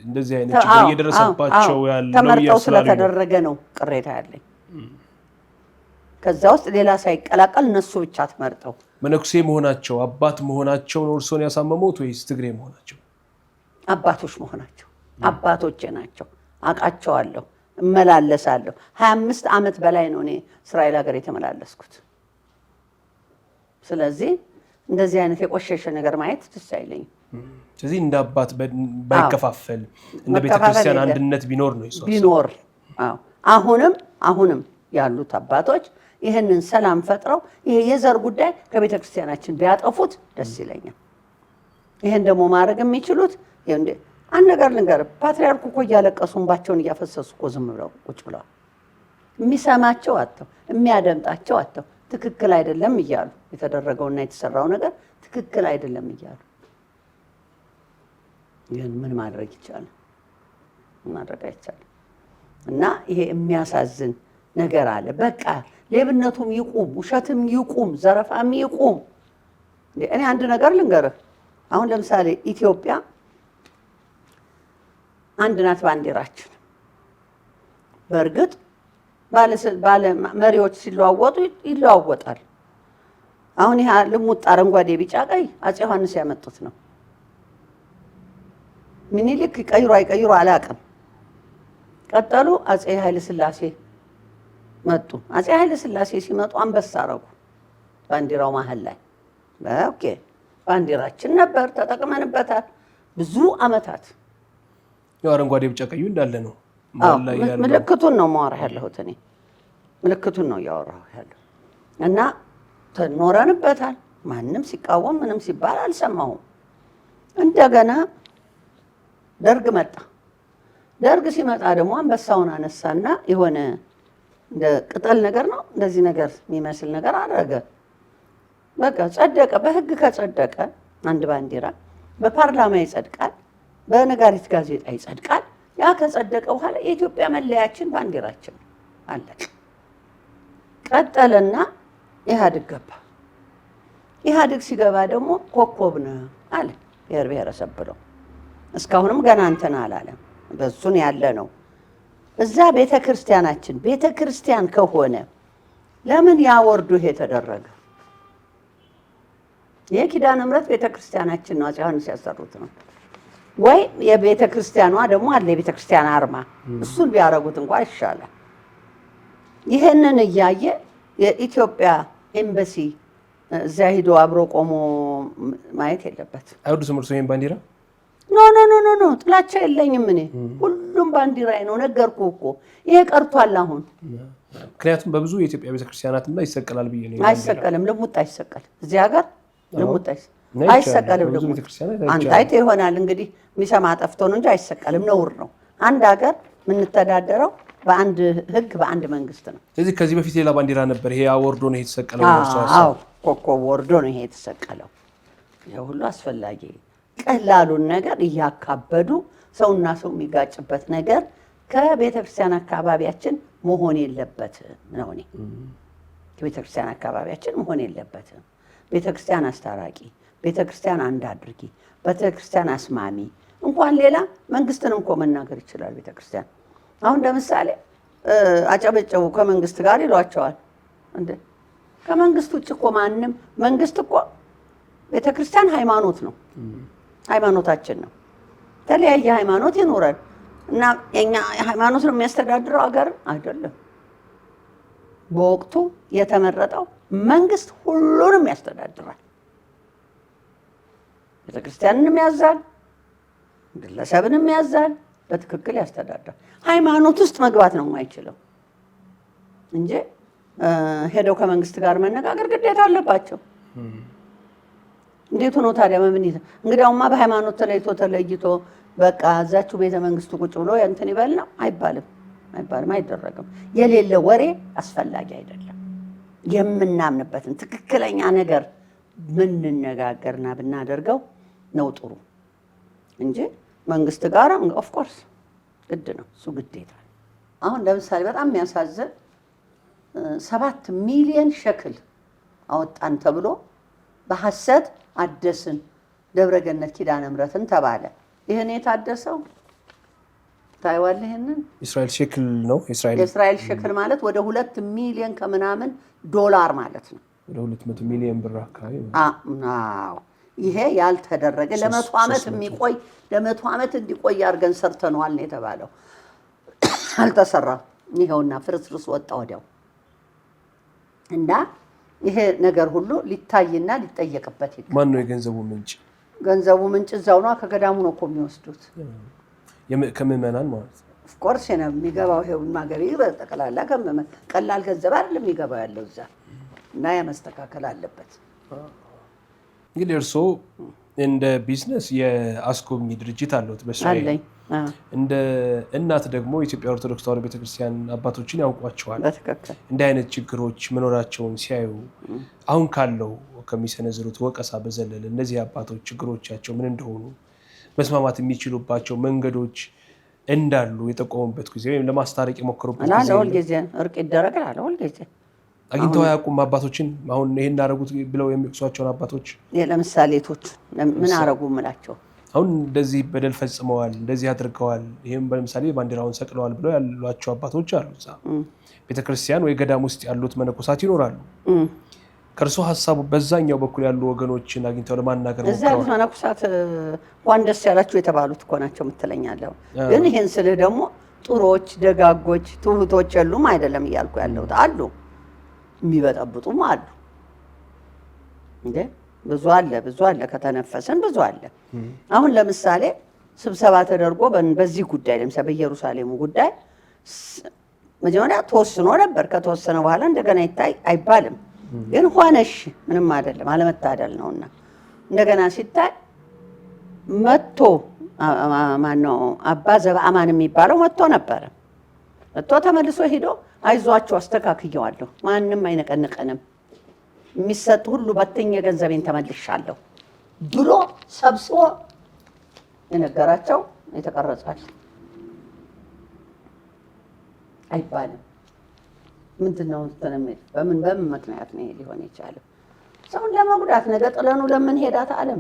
እንደዚህ አይነት ችግር እየደረሰባቸው ያለው ተመርጠው ስለተደረገ ነው ቅሬታ ያለኝ። ከዛ ውስጥ ሌላ ሳይቀላቀል እነሱ ብቻ ተመርጠው መነኩሴ መሆናቸው አባት መሆናቸው ነው እርሶን ያሳመሙት ወይስ ትግሬ መሆናቸው? አባቶች መሆናቸው። አባቶቼ ናቸው። አውቃቸዋለሁ፣ እመላለሳለሁ። 25 ዓመት በላይ ነው እኔ እስራኤል ሀገር የተመላለስኩት። ስለዚህ እንደዚህ አይነት የቆሸሸ ነገር ማየት ደስ አይለኝም። ስለዚህ እንደ አባት ባይከፋፈል እንደ ቤተክርስቲያን አንድነት ቢኖር ነው ይሷል ቢኖር። አሁንም ያሉት አባቶች ይህንን ሰላም ፈጥረው ይሄ የዘር ጉዳይ ከቤተ ክርስቲያናችን ቢያጠፉት ደስ ይለኛል። ይሄን ደግሞ ማድረግ የሚችሉት አንድ ነገር ልንገርህ፣ ፓትርያርኩ እኮ እያለቀሱ እንባቸውን እያፈሰሱ እኮ ዝም ብለው ቁጭ ብለዋል። የሚሰማቸው አጥተው የሚያደምጣቸው አጥተው ትክክል አይደለም እያሉ የተደረገውና የተሰራው ነገር ትክክል አይደለም እያሉ ግን ምን ማድረግ ይቻላል? ማድረግ አይቻልም። እና ይሄ የሚያሳዝን ነገር አለ። በቃ ሌብነቱም ይቁም፣ ውሸትም ይቁም፣ ዘረፋም ይቁም። እኔ አንድ ነገር ልንገርህ። አሁን ለምሳሌ ኢትዮጵያ አንድ ናት ባንዲራችን። በእርግጥ ባለ መሪዎች ሲለዋወጡ ይለዋወጣል። አሁን ይሄ ልሙጥ አረንጓዴ፣ ቢጫ፣ ቀይ አፄ ዮሐንስ ያመጡት ነው። ምኒልክ ቀይሮ አይቀይሮ አላውቅም። ቀጠሉ አፄ ኃይለ ሥላሴ መጡ። አፄ ኃይለ ሥላሴ ሲመጡ አንበሳ አረጉ ባንዲራው መሀል ላይ። ኦኬ ባንዲራችን ነበር፣ ተጠቅመንበታል ብዙ አመታት። ያው አረንጓዴ ቢጫ ቀዩ እንዳለ ነው። ምልክቱን ነው ማወራ ያለሁት እኔ፣ ምልክቱን ነው ያወራሁ ያለው እና ተኖረንበታል። ማንም ሲቃወም ምንም ሲባል አልሰማሁም። እንደገና ደርግ መጣ ደርግ ሲመጣ ደግሞ አንበሳውን አነሳና የሆነ እንደ ቅጠል ነገር ነው እንደዚህ ነገር የሚመስል ነገር አደረገ። በቃ ጸደቀ። በህግ ከጸደቀ አንድ ባንዲራ በፓርላማ ይጸድቃል፣ በነጋሪት ጋዜጣ ይጸድቃል። ያ ከጸደቀ በኋላ የኢትዮጵያ መለያችን ባንዲራችን አለቀ። ቀጠለና ኢህአዴግ ገባ። ኢህአዴግ ሲገባ ደግሞ ኮከብ ነው አለ ብሔር ብሔረሰብ ብለው። እስካሁንም ገና እንትን አላለም። በሱን ያለ ነው። እዛ ቤተክርስቲያናችን ቤተክርስቲያን ከሆነ ለምን ያወርዱ ይሄ ተደረገ? የኪዳነ ምሕረት ቤተክርስቲያናችን ነው፣ አፄ ዮሐንስ ያሰሩት ነው። ወይ የቤተክርስቲያኗ ደግሞ አለ የቤተክርስቲያን አርማ፣ እሱን ቢያረጉት እንኳን ይሻላል። ይሄንን እያየ የኢትዮጵያ ኤምባሲ እዛ ሂዶ አብሮ ቆሞ ማየት የለበት። አይወዱ ትምህርቱ ይሄን ባንዲራ ኖ ጥላቻ የለኝም እኔ። ሁሉም ባንዲራዬ ነው፣ ነገርኩህ እኮ። ይሄ ቀርቷል አሁን። ምክንያቱም በብዙ የኢትዮጵያ ቤተክርስቲያናት ላይ ይሰቀላል ብዬ ነው። አይሰቀልም፣ ልሙጥ አይሰቀል። እዚህ ሀገር ልሙጥ አይሰቀልም። ልሙጥ አንተ አይተህ ይሆናል እንግዲህ የሚሰማ ጠፍቶ ነው እንጂ አይሰቀልም፣ ነውር ነው። አንድ ሀገር የምንተዳደረው በአንድ ህግ በአንድ መንግስት ነው። ስለዚህ ከዚህ በፊት ሌላ ባንዲራ ነበር፣ ይሄ ወርዶ ነው የተሰቀለው። አዎ ኮከብ ወርዶ ነው ይሄ የተሰቀለው። ይሄ ሁሉ አስፈላጊ ቀላሉን ነገር እያካበዱ ሰውና ሰው የሚጋጭበት ነገር ከቤተክርስቲያን አካባቢያችን መሆን የለበትም ነው። እኔ ከቤተክርስቲያን አካባቢያችን መሆን የለበትም። ቤተክርስቲያን አስታራቂ፣ ቤተክርስቲያን አንድ አድርጊ፣ ቤተክርስቲያን አስማሚ፣ እንኳን ሌላ መንግስትንም እኮ መናገር ይችላል ቤተክርስቲያን። አሁን ለምሳሌ አጨበጨቡ ከመንግስት ጋር ይሏቸዋል። እንደ ከመንግስት ውጭ እኮ ማንም መንግስት እኮ ቤተክርስቲያን ሃይማኖት ነው፣ ሃይማኖታችን ነው። የተለያየ ሃይማኖት ይኖራል እና የኛ ሃይማኖት ነው የሚያስተዳድረው ሀገር አይደለም። በወቅቱ የተመረጠው መንግስት ሁሉንም ያስተዳድራል። ቤተክርስቲያንንም ያዛል፣ ግለሰብንም ያዛል፣ በትክክል ያስተዳድራል። ሃይማኖት ውስጥ መግባት ነው የማይችለው እንጂ ሄደው ከመንግስት ጋር መነጋገር ግዴታ አለባቸው። እንዴት ሆኖ ታዲያ ምን እንግዲያውማ በሃይማኖት ተለይቶ በቃ እዛችሁ ቤተ መንግስቱ ቁጭ ብሎ እንትን ይበል ነው አይባልም፣ አይደረግም። የሌለ ወሬ አስፈላጊ አይደለም። የምናምንበትን ትክክለኛ ነገር ምንነጋገርና ብናደርገው ነው ጥሩ እንጂ መንግስት ጋር ኦፍ ኮርስ ግድ ነው፣ እሱ ግዴታ። አሁን ለምሳሌ በጣም የሚያሳዝን 7 ሚሊዮን ሸክል አወጣን ተብሎ በሐሰት አደስን ደብረገነት ኪዳነ ምሕረትን ተባለ። ይሄን የታደሰው ታይዋለህ። ይሄንን እስራኤል ሸክል ነው። እስራኤል ሸክል ማለት ወደ 2 ሚሊዮን ከምናምን ዶላር ማለት ነው። ወደ 200 ሚሊዮን ብር አካባቢ። አዎ ይሄ ያልተደረገ ለ100 ዓመት የሚቆይ ለ100 ዓመት እንዲቆይ አድርገን ሰርተነዋል ነው የተባለው። አልተሰራም። ይሄውና ፍርስርስ ወጣ ወዲያው። እና ይሄ ነገር ሁሉ ሊታይና ሊጠየቅበት ይገባል። ማን ነው የገንዘቡ ምንጭ? ገንዘቡ ምንጭ እዛው ነው፣ ከገዳሙ ነው እኮ የሚወስዱት። ከምዕመናን ማለት ነው። ኦፍ ኮርስ ነው የሚገባው። ይሄው ማገሪ በጠቅላላ ከምዕመናን ቀላል ገንዘብ አይደለም የሚገባው ያለው እዛ፣ እና ያ መስተካከል አለበት። እንግዲህ እርስዎ እንደ ቢዝነስ የአስጎብኚ ድርጅት አለዎት በእስራኤል። እንደ እናት ደግሞ የኢትዮጵያ ኦርቶዶክስ ተዋሕዶ ቤተክርስቲያን አባቶችን ያውቋቸዋል። በትክክል እንዲህ አይነት ችግሮች መኖራቸውን ሲያዩ አሁን ካለው ከሚሰነዝሩት ወቀሳ በዘለለ እነዚህ አባቶች ችግሮቻቸው ምን እንደሆኑ መስማማት የሚችሉባቸው መንገዶች እንዳሉ የጠቆሙበት ጊዜ ወይም ለማስታረቅ የሞከሩበት ጊዜ ለሁል ጊዜ እርቅ ይደረጋል አለ። ሁል ጊዜ አግኝተው አያውቁም አባቶችን? አሁን ይሄን አደረጉት ብለው የሚወቅሷቸውን አባቶች ለምሳሌቶች ምን አረጉ ምላቸው? አሁን እንደዚህ በደል ፈጽመዋል፣ እንደዚህ አድርገዋል፣ ይሄም ለምሳሌ ባንዲራውን ሰቅለዋል ብለው ያሏቸው አባቶች አሉ። እዛ ቤተክርስቲያን ወይ ገዳም ውስጥ ያሉት መነኮሳት ይኖራሉ። ከእርሶ ሀሳቡ በዛኛው በኩል ያሉ ወገኖችን አግኝተው ለማናገር እዛ ያሉት መነኮሳት እንኳን ደስ ያላችሁ የተባሉት እኮ ናቸው የምትለኛለሁ። ግን ይሄን ስልህ ደግሞ ጥሩዎች፣ ደጋጎች፣ ትሁቶች የሉም አይደለም እያልኩ ያለሁት አሉ፣ የሚበጠብጡም አሉ። እንዴ ብዙ አለ፣ ከተነፈሰን ብዙ አለ። አሁን ለምሳሌ ስብሰባ ተደርጎ በዚህ ጉዳይ ለምሳሌ በኢየሩሳሌሙ ጉዳይ መጀመሪያ ተወስኖ ነበር። ከተወሰነ በኋላ እንደገና ይታይ አይባልም። ግን ሆነሽ ምንም አይደለም፣ አለመታደል ነውና እንደገና ሲታይ መጥቶ ማነው አባ ዘበአማን የሚባለው መጥቶ ነበረ። መጥቶ ተመልሶ ሄዶ አይዟችሁ አስተካክየዋለሁ፣ ማንም አይነቀንቀንም፣ የሚሰጥ ሁሉ በትኜ ገንዘቤን ተመልሻለሁ ብሎ ሰብስቦ የነገራቸው የተቀረጻቸው አይባልም። ምንድነው በምን ምክንያት ነው ሊሆን የቻለው? ሰውን ለመጉዳት ነገ ጥለኑ ለምን ሄዳት ዓለም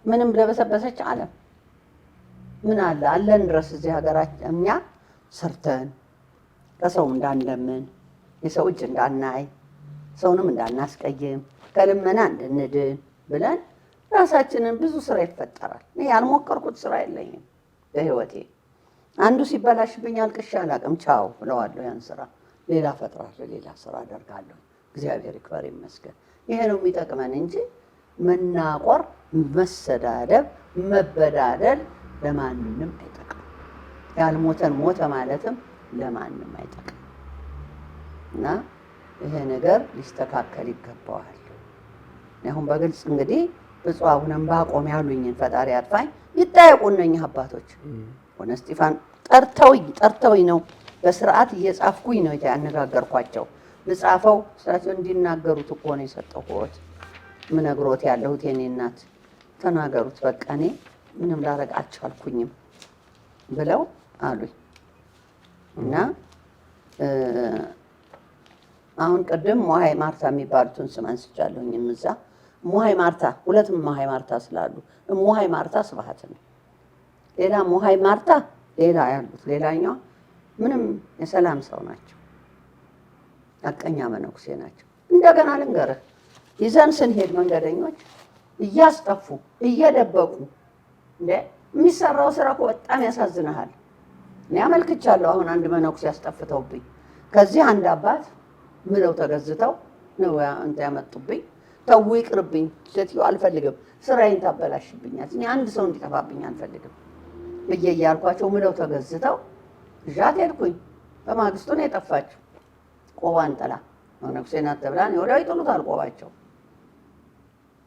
ምንም ለበሰበሰች ዓለም ምን አለ አለን ድረስ እዚህ ሀገራችን እኛ ሰርተን ከሰው እንዳንለምን የሰው እጅ እንዳናይ ሰውንም እንዳናስቀይም ከልመና እንድንድን ብለን ራሳችንን ብዙ ስራ ይፈጠራል። እኔ ያልሞከርኩት ስራ የለኝም በህይወቴ። አንዱ ሲበላሽብኝ አልቅሼ አላውቅም፣ ቻው ብለዋለሁ። ያን ስራ ሌላ ፈጥራለሁ፣ ሌላ ስራ አደርጋለሁ። እግዚአብሔር ይክበር ይመስገን። ይሄ ነው የሚጠቅመን እንጂ መናቆር፣ መሰዳደብ፣ መበዳደል ለማንም አይጠቅም። ያልሞተን ሞተ ማለትም ለማንም አይጠቅም እና ይሄ ነገር ሊስተካከል ይገባዋል። አሁን በግልጽ እንግዲህ ብፁዕ አቡነ ዕንባቆም ያሉኝን ፈጣሪ አጥፋኝ ይጠየቁ እነኝህ አባቶች። ሆነ እስጢፋን ጠርተውኝ ነው በስርዓት እየጻፍኩኝ ነው ያነጋገርኳቸው። ልጻፈው እሳቸው እንዲናገሩት እኮ ነው የሰጠሁት። ምነግሮት ያለሁት የኔ እናት ተናገሩት፣ በቃ እኔ ምንም ላረግ አልቻልኩኝም ብለው አሉኝ እና አሁን ቅድም ሞሃይ ማርታ የሚባሉትን ስም አንስቻለሁኝም። እዛ ሞሃይ ማርታ ሁለትም ሞሃይ ማርታ ስላሉ ሞሃይ ማርታ ስብሐት ነው። ሌላ ሞሃይ ማርታ ሌላ ያሉት ሌላኛው ምንም የሰላም ሰው ናቸው፣ አቀኛ መነኩሴ ናቸው። እንደገና ልንገርህ ይዘን ስንሄድ መንገደኞች እያስጠፉ እየደበቁ እንደ የሚሰራው ስራ እኮ በጣም ያሳዝንሃል። እኔ አመልክቻለሁ። አሁን አንድ መነኩሴ ያስጠፍተውብኝ ከዚህ አንድ አባት ምለው ተገዝተው ነው አንተ ያመጡብኝ። ተው ይቅርብኝ፣ ሴትዮ አልፈልግም፣ ስራዬን ታበላሽብኛል፣ እኔ አንድ ሰው እንዲጠፋብኝ አልፈልግም ብዬ እያልኳቸው ምለው ተገዝተው እዣት ሄድኩኝ። በማግስቱ ነው የጠፋችው። ቆባን ጥላ መነኩሴ ናት ተብላ ወዲያው ይጥሉታል ቆባቸው።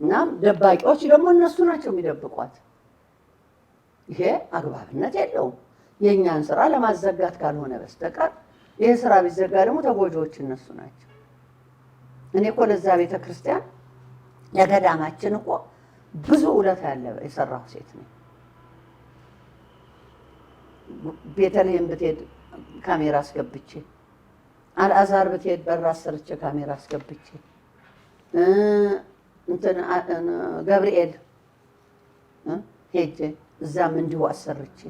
እና ደባቂዎች ደግሞ እነሱ ናቸው የሚደብቋት። ይሄ አግባብነት የለውም። የእኛን ስራ ለማዘጋት ካልሆነ በስተቀር ይሄ ስራ ቢዘጋ ደግሞ ተጎጂዎች እነሱ ናቸው። እኔ እኮ ለዛ ቤተ ክርስቲያን የገዳማችን እኮ ብዙ ውለታ ያለ የሰራሁ ሴት ነኝ። ቤተልሔም ብትሄድ ካሜራ አስገብቼ፣ አልዓዛር ብትሄድ በር አሰርቼ ካሜራ አስገብቼ፣ እንትን ገብርኤል ሄጄ እዛም እንዲሁ አሰርቼ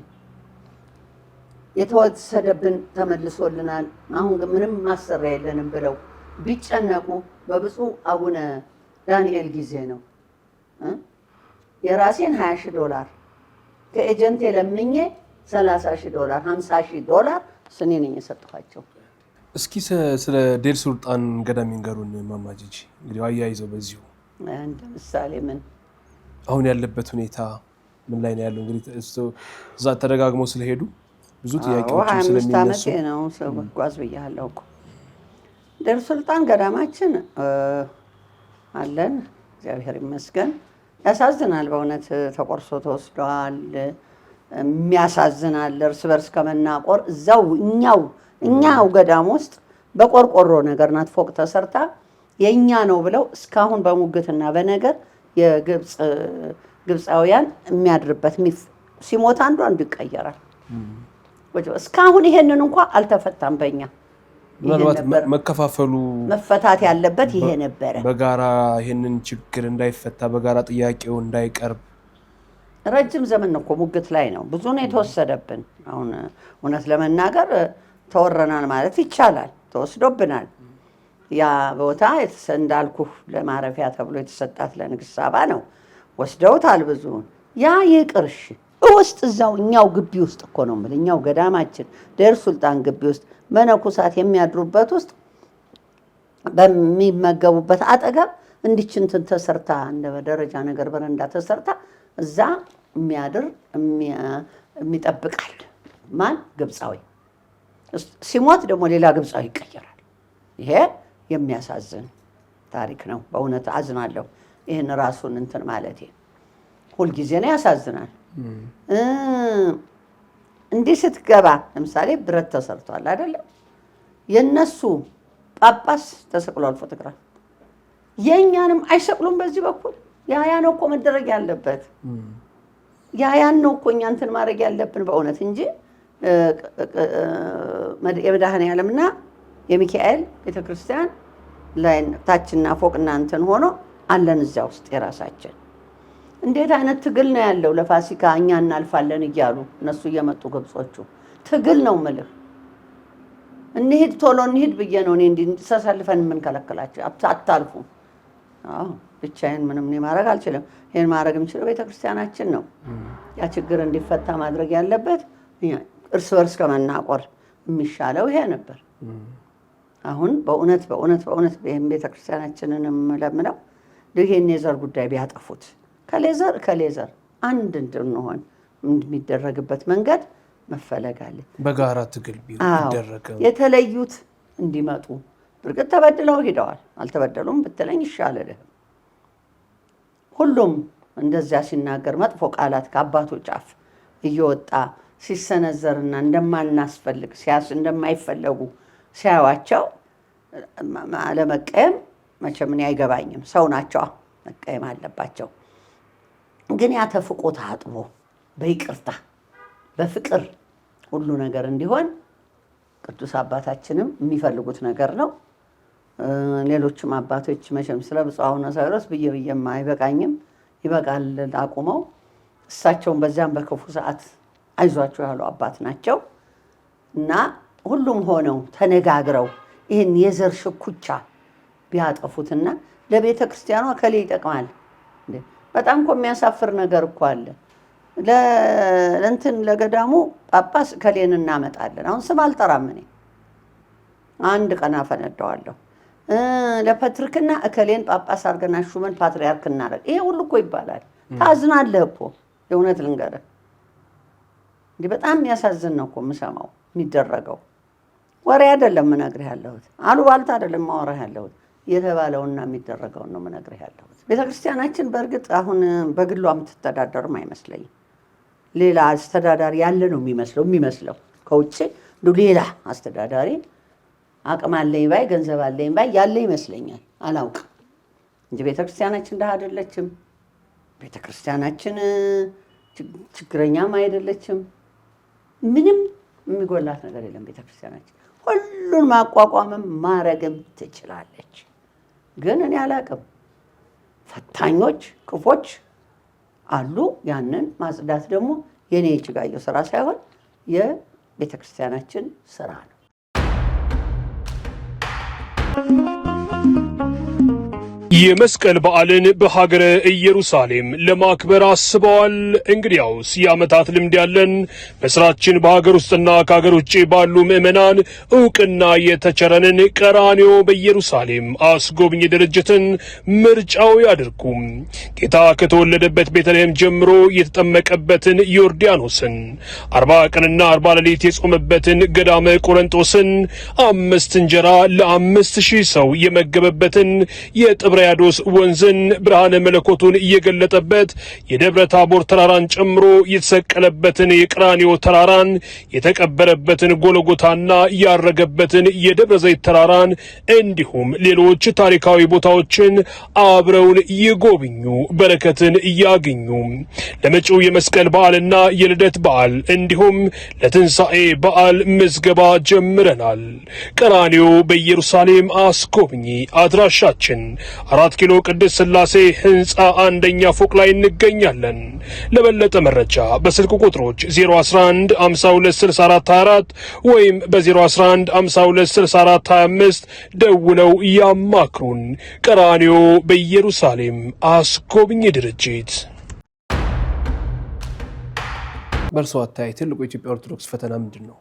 የተወሰደብን ተመልሶልናል። አሁን ግን ምንም ማሰሪያ የለንም ብለው ቢጨነቁ በብፁዕ አቡነ ዳንኤል ጊዜ ነው የራሴን $20,000 ከኤጀንቴ ለምኜ $30,000 $50,000 ስኔ ነኝ የሰጠኋቸው። እስኪ ስለ ዴር ሱልጣን ገዳም ይንገሩን እማማ ጂጂ። እንግዲህ አያይዘው በዚሁ እንደ ምሳሌ ምን አሁን ያለበት ሁኔታ ምን ላይ ነው ያለው? እንግዲህ እዛ ተደጋግመው ስለሄዱ ብዙ ጥያቄዎች ስለሚነሱ 25 ዓመቴ ነው ጓዝ ብያለሁ እኮ። ዴር ሱልጣን ገዳማችን አለን፣ እግዚአብሔር ይመስገን። ያሳዝናል በእውነት ተቆርሶ ተወስዷል። የሚያሳዝናል። እርስ በርስ ከመናቆር እዛው እኛው ገዳም ውስጥ በቆርቆሮ ነገር ናት ፎቅ ተሰርታ የኛ ነው ብለው እስካሁን በሙግትና በነገር የግብፃውያን የሚያድርበት ሲሞት አንዱ ይቀየራል። እስካሁን ይሄንን እንኳን አልተፈታም። በእኛ ምናልባት መከፋፈሉ መፈታት ያለበት ይሄ ነበረ። በጋራ ይሄንን ችግር እንዳይፈታ በጋራ ጥያቄው እንዳይቀርብ ረጅም ዘመን እኮ ሙግት ላይ ነው። ብዙ ነው የተወሰደብን። አሁን እውነት ለመናገር ተወረናል ማለት ይቻላል። ተወስዶብናል። ያ ቦታ እንዳልኩ ለማረፊያ ተብሎ የተሰጣት ለንግስት ሳባ ነው። ወስደውታል ብዙውን። ያ ይቅርሽ ውስጥ እዛው እኛው ግቢ ውስጥ እኮ ነው የምልህ። እኛው ገዳማችን ዴር ሱልጣን ግቢ ውስጥ መነኮሳት የሚያድሩበት ውስጥ በሚመገቡበት አጠገብ እንዲች እንትን ተሰርታ እንደ ደረጃ ነገር በረንዳ ተሰርታ እዛ የሚያድር የሚጠብቃል። ማን? ግብፃዊ። ሲሞት ደግሞ ሌላ ግብፃዊ ይቀየራል። ይሄ የሚያሳዝን ታሪክ ነው። በእውነት አዝናለሁ ይህን ራሱን እንትን ማለቴ። ሁልጊዜ ነው፣ ያሳዝናል። እንዲህ ስትገባ ለምሳሌ ብረት ተሰርቷል አይደለም? የነሱ ጳጳስ ተሰቅሏል ፎቶግራፍ፣ የኛንም አይሰቅሉም በዚህ በኩል። ያ ነው እኮ መደረግ ያለበት። ያን ነው እኮ እኛ እንትን ማድረግ ያለብን በእውነት እንጂ የመድኃኔዓለምና የሚካኤል ቤተክርስቲያን ላይ ታችና ፎቅና እንትን ሆኖ አለን እዚያ ውስጥ የራሳችን። እንዴት አይነት ትግል ነው ያለው! ለፋሲካ እኛ እናልፋለን እያሉ እነሱ እየመጡ ግብጾቹ ትግል ነው ምልህ። እንሂድ ቶሎ እንሂድ ብዬ ነው እኔ እንዲተሳልፈን የምንከለክላቸው። አታልፉ። አዎ ብቻዬን ምንም ማድረግ አልችልም። ይሄን ማድረግ የምችለው ቤተክርስቲያናችን ነው። ያ ችግር እንዲፈታ ማድረግ ያለበት እርስ በርስ ከመናቆር የሚሻለው ይሄ ነበር። አሁን በእውነት ቤተክርስቲያናችንን የምለምነው ይሄን የዘር ጉዳይ ቢያጠፉት፣ ከሌዘር አንድ እንድንሆን የሚደረግበት መንገድ መፈለግ አለ። በጋራ ትግል ቢደረግ የተለዩት እንዲመጡ። እርግጥ ተበድለው ሄደዋል። አልተበደሉም ብትለኝ ይሻላል። ሁሉም እንደዚያ ሲናገር መጥፎ ቃላት ከአባቶች አፍ እየወጣ ሲሰነዘርና እንደማናስፈልግ እንደማይፈለጉ ሲያዩዋቸው አለመቀየም መቼም እኔ አይገባኝም። ሰው ናቸው፣ መቀየም አለባቸው። ግን ያ ተፍቆ ታጥቦ በይቅርታ በፍቅር ሁሉ ነገር እንዲሆን ቅዱስ አባታችንም የሚፈልጉት ነገር ነው። ሌሎችም አባቶች መቼም ስለ ብፁዕ አቡነ ሳዊሮስ ብዬም አይበቃኝም፣ ይበቃል አቁመው። እሳቸውን በዚያም በክፉ ሰዓት አይዟቸው ያሉ አባት ናቸው እና ሁሉም ሆነው ተነጋግረው ይህን የዘር ሽኩቻ ቢያጠፉትና ለቤተ ክርስቲያኗ ከሌ ይጠቅማል። በጣም እኮ የሚያሳፍር ነገር እኮ አለ። ለእንትን ለገዳሙ ጳጳስ ከሌን እናመጣለን። አሁን ስም አልጠራም እኔ፣ አንድ ቀን አፈነዳዋለሁ። ለፓትርክና እከሌን ጳጳስ አድርገን ሹመን ፓትርያርክ እናደርግ። ይሄ ሁሉ እኮ ይባላል። ታዝናለህ እኮ የእውነት ልንገርህ። እንዲህ በጣም የሚያሳዝን ነው እኮ የምሰማው የሚደረገው። ወሬ አይደለም የምነግርህ ያለሁት፣ አሉባልታ አይደለም የማወራህ ያለሁት፣ የተባለውና የሚደረገውን ነው የምነግርህ ያለሁት። ቤተክርስቲያናችን በእርግጥ አሁን በግሏ የምትተዳደርም አይመስለኝም። ሌላ አስተዳዳሪ ያለ ነው የሚመስለው ከውጭ ሌላ አስተዳዳሪ አቅም አለኝ ባይ ገንዘብ አለኝ ባይ ያለ ይመስለኛል። አላውቅም እንጂ ቤተክርስቲያናችን ደሃ አይደለችም። ቤተክርስቲያናችን ችግረኛም አይደለችም። ምንም የሚጎላት ነገር የለም። ቤተክርስቲያናችን ሁሉን ማቋቋምም ማረግም ትችላለች። ግን እኔ አላውቅም፣ ፈታኞች ክፎች አሉ። ያንን ማጽዳት ደግሞ የኔ የእጅጋየሁ ስራ ሳይሆን የቤተክርስቲያናችን ስራ ነው። የመስቀል በዓልን በሀገረ ኢየሩሳሌም ለማክበር አስበዋል። እንግዲያውስ የዓመታት ልምድ ያለን በስራችን በሀገር ውስጥና ከሀገር ውጭ ባሉ ምዕመናን እውቅና የተቸረንን ቀራንዮ በኢየሩሳሌም አስጎብኝ ድርጅትን ምርጫው ያድርጉም። ጌታ ከተወለደበት ቤተልሔም ጀምሮ የተጠመቀበትን ዮርዳኖስን፣ 40 ቀንና 40 ሌሊት የጾመበትን ገዳመ ቆሮንጦስን፣ 5 እንጀራ ለ5000 ሰው የመገበበትን የጥብርያዶስ ወንዝን ብርሃነ መለኮቱን እየገለጠበት የደብረ ታቦር ተራራን ጨምሮ የተሰቀለበትን የቀራንዮ ተራራን፣ የተቀበረበትን ጎልጎታና ያረገበትን የደብረ ዘይት ተራራን እንዲሁም ሌሎች ታሪካዊ ቦታዎችን አብረውን ይጎብኙ፣ በረከትን ያግኙ። ለመጪው የመስቀል በዓልና የልደት በዓል እንዲሁም ለትንሣኤ በዓል ምዝገባ ጀምረናል። ቀራንዮ በኢየሩሳሌም አስጎብኚ። አድራሻችን 4 ኪሎ ቅድስት ሥላሴ ህንጻ አንደኛ ፎቅ ላይ እንገኛለን። ለበለጠ መረጃ በስልክ ቁጥሮች 011 526424 ወይም በ011 526425 ደውለው ያማክሩን። ቀራንዮ በኢየሩሳሌም አስጎብኚ ድርጅት። በእርሶ አታይ ትልቁ የኢትዮጵያ ኦርቶዶክስ ፈተና ምንድን ነው?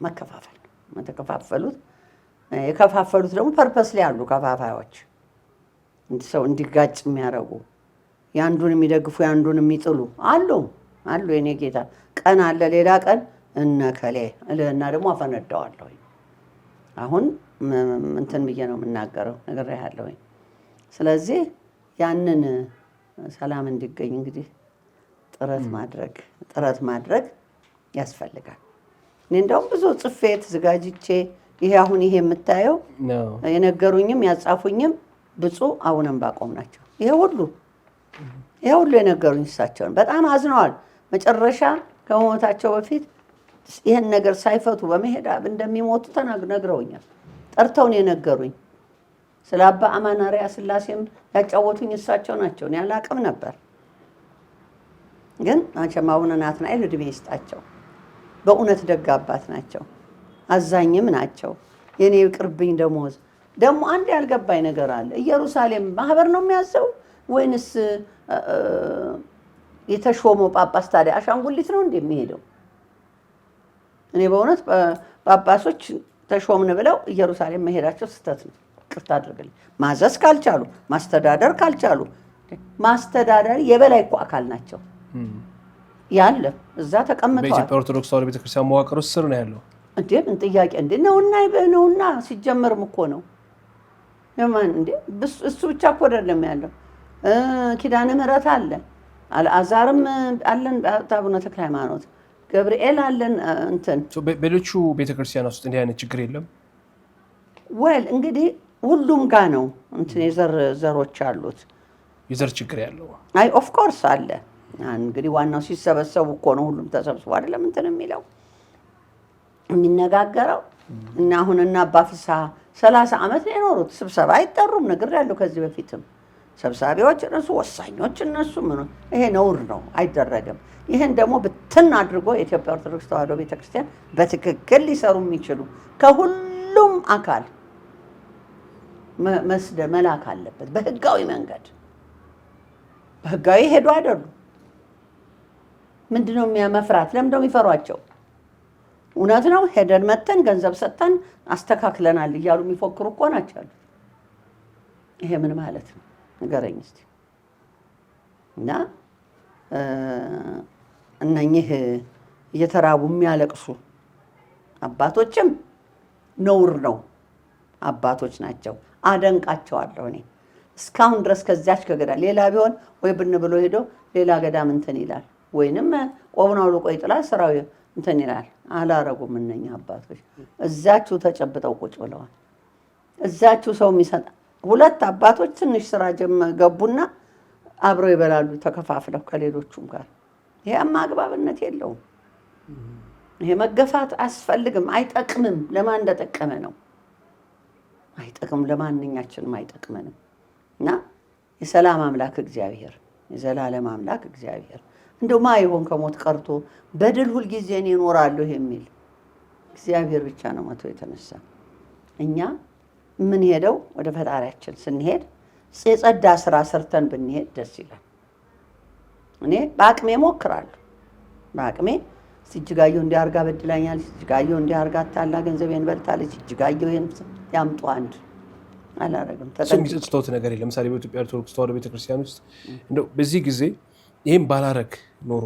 መከፋፈል። የከፋፈሉት ደግሞ ፐርፐስ ላይ ያሉ ከፋፋዮች ሰው እንዲጋጭ የሚያደርጉ ያንዱን የሚደግፉ ያንዱን የሚጥሉ አሉ። የኔ ጌታ ቀን አለ፣ ሌላ ቀን እነከሌ እልህና ደግሞ አፈነዳዋለሁ። አሁን እንትን ብዬ ነው የምናገረው ነገር ያለው። ስለዚህ ያንን ሰላም እንዲገኝ እንግዲህ ጥረት ማድረግ ያስፈልጋል። እኔ እንደውም ብዙ ጽፌ ተዘጋጅቼ ይሄ የምታየው የነገሩኝም ያጻፉኝም ብፁዕ አቡነ ዕንባቆም ናቸው። ይሄ ሁሉ የነገሩኝ እሳቸውን በጣም አዝነዋል። መጨረሻ ከመሞታቸው በፊት ይሄን ነገር ሳይፈቱ በመሄድ እንደሚሞቱ ነግረውኛል። ጠርተውን የነገሩኝ ስለ አባ አማናሪያ ሥላሴም ያጫወቱኝ እሳቸው ናቸው። እኔ አላቅም ነበር። ግን መቼም አቡነ ናትናኤል ዕድሜ ይስጣቸው። በእውነት ደግ አባት ናቸው። አዛኝም ናቸው። የኔ ይቅርብኝ ደሞዝ ደግሞ አንድ ያልገባኝ ነገር አለ። ኢየሩሳሌም ማህበር ነው የሚያዘው ወይንስ የተሾመው ጳጳስ ታዲያ አሻንጉሊት ነው እንደሚሄደው? እኔ በእውነት ጳጳሶች ተሾምን ብለው ኢየሩሳሌም መሄዳቸው ስህተት ነው። ቅርታ አድርግልኝ። ማዘዝ ካልቻሉ ማስተዳደር ካልቻሉ ማስተዳደር የበላይ እኮ አካል ናቸው ያለ እዛ ተቀምጠዋል። በኢትዮጵያ ኦርቶዶክስ ተዋሕዶ ቤተክርስቲያን መዋቅር ውስጥ ስር ነው ያለው። እንዴ ምን ጥያቄ እንዴ ነውና ሲጀመርም እኮ ነው የማን እንዴ እሱ ብቻ እኮ አይደለም ያለው። ኪዳነ ምሕረት አለ፣ አልዓዛርም አለን፣ አቡነ ተክለ ሃይማኖት፣ ገብርኤል አለን። እንትን በሌሎቹ ቤተክርስቲያን ውስጥ እንዲህ አይነት ችግር የለም። እንግዲህ ሁሉም ጋር ነው እንትን ዘሮች አሉት። የዘር ችግር ያለው አይ ኦፍ ኮርስ አለ። እንግዲህ ዋናው ሲሰበሰቡ እኮ ነው ሁሉም ተሰብስቦ አይደለም እንትን የሚለው የሚነጋገረው። እና አሁን እና አባ ፍስሐ 30 ዓመት ነው የኖሩት። ስብሰባ አይጠሩም ነግሬያለሁ ከዚህ በፊትም። ሰብሳቢዎች እነሱ፣ ወሳኞች እነሱ። ይሄ ነውር ነው፣ አይደረግም። ይህን ደግሞ ብትን አድርጎ የኢትዮጵያ ኦርቶዶክስ ተዋሕዶ ቤተክርስቲያን በትክክል ሊሰሩ የሚችሉ ከሁሉም አካል መላክ አለበት። በህጋዊ መንገድ በህጋዊ ሄዱ አይደሉም። ምንድነው መፍራት? ለምንድነው የሚፈሯቸው? እውነት ነው ሄደን መተን ገንዘብ ሰጠን አስተካክለናል እያሉ የሚፎክሩ እኮ ናቸው። ይሄ ምን ማለት ነው ንገረኝ እስቲ። እና እነኚህ እየተራቡ የሚያለቅሱ አባቶችም ነውር ነው። አባቶች ናቸው፣ አደንቃቸዋለሁ እኔ እስካሁን ድረስ። ከዚያች ከገዳም ሌላ ቢሆን ወይ ብን ብሎ ሄዶ ሌላ ገዳም እንትን ይላል፣ ወይንም ቆብን አውልቆ ይጥላል፣ ስራው እንትን ይላል። አላረጉም እነኛ አባቶች። እዛችሁ ተጨብጠው ቁጭ ብለዋል። እዛችሁ ሰው የሚሰጥ ሁለት አባቶች ትንሽ ስራ ገቡና አብረው ይበላሉ ተከፋፍለው ከሌሎቹም ጋር። ይሄማ አግባብነት የለውም። ይሄ መገፋት አያስፈልግም፣ አይጠቅምም። ለማን እንደጠቀመ ነው? አይጠቅም፣ ለማንኛችንም አይጠቅመንም። እና የሰላም አምላክ እግዚአብሔር፣ የዘላለም አምላክ እግዚአብሔር እንደው ማይሆን ከሞት ቀርቶ በድል ሁልጊዜ እኔ እኖራለሁ የሚል እግዚአብሔር ብቻ ነው መቶ የተነሳ። እኛ ምን ሄደው ወደ ፈጣሪያችን ስንሄድ የጸዳ ስራ ሰርተን ብንሄድ ደስ ይላል። እኔ በአቅሜ ሞክራለሁ። በአቅሜ እጅጋየሁ እንዲያርጋ በድላኛል፣ እጅጋየሁ እንዲያርጋ ታላ ገንዘቤን በልታለች፣ እጅጋየሁ ይሄን ያምጡ አንድ አላረግም። የሚጸጽተውት ነገር የለም። ለምሳሌ በኢትዮጵያ ኦርቶዶክስ ተዋሕዶ ቤተክርስቲያን ውስጥ እንደው በዚህ ጊዜ ይህም ባላረግ ኖሮ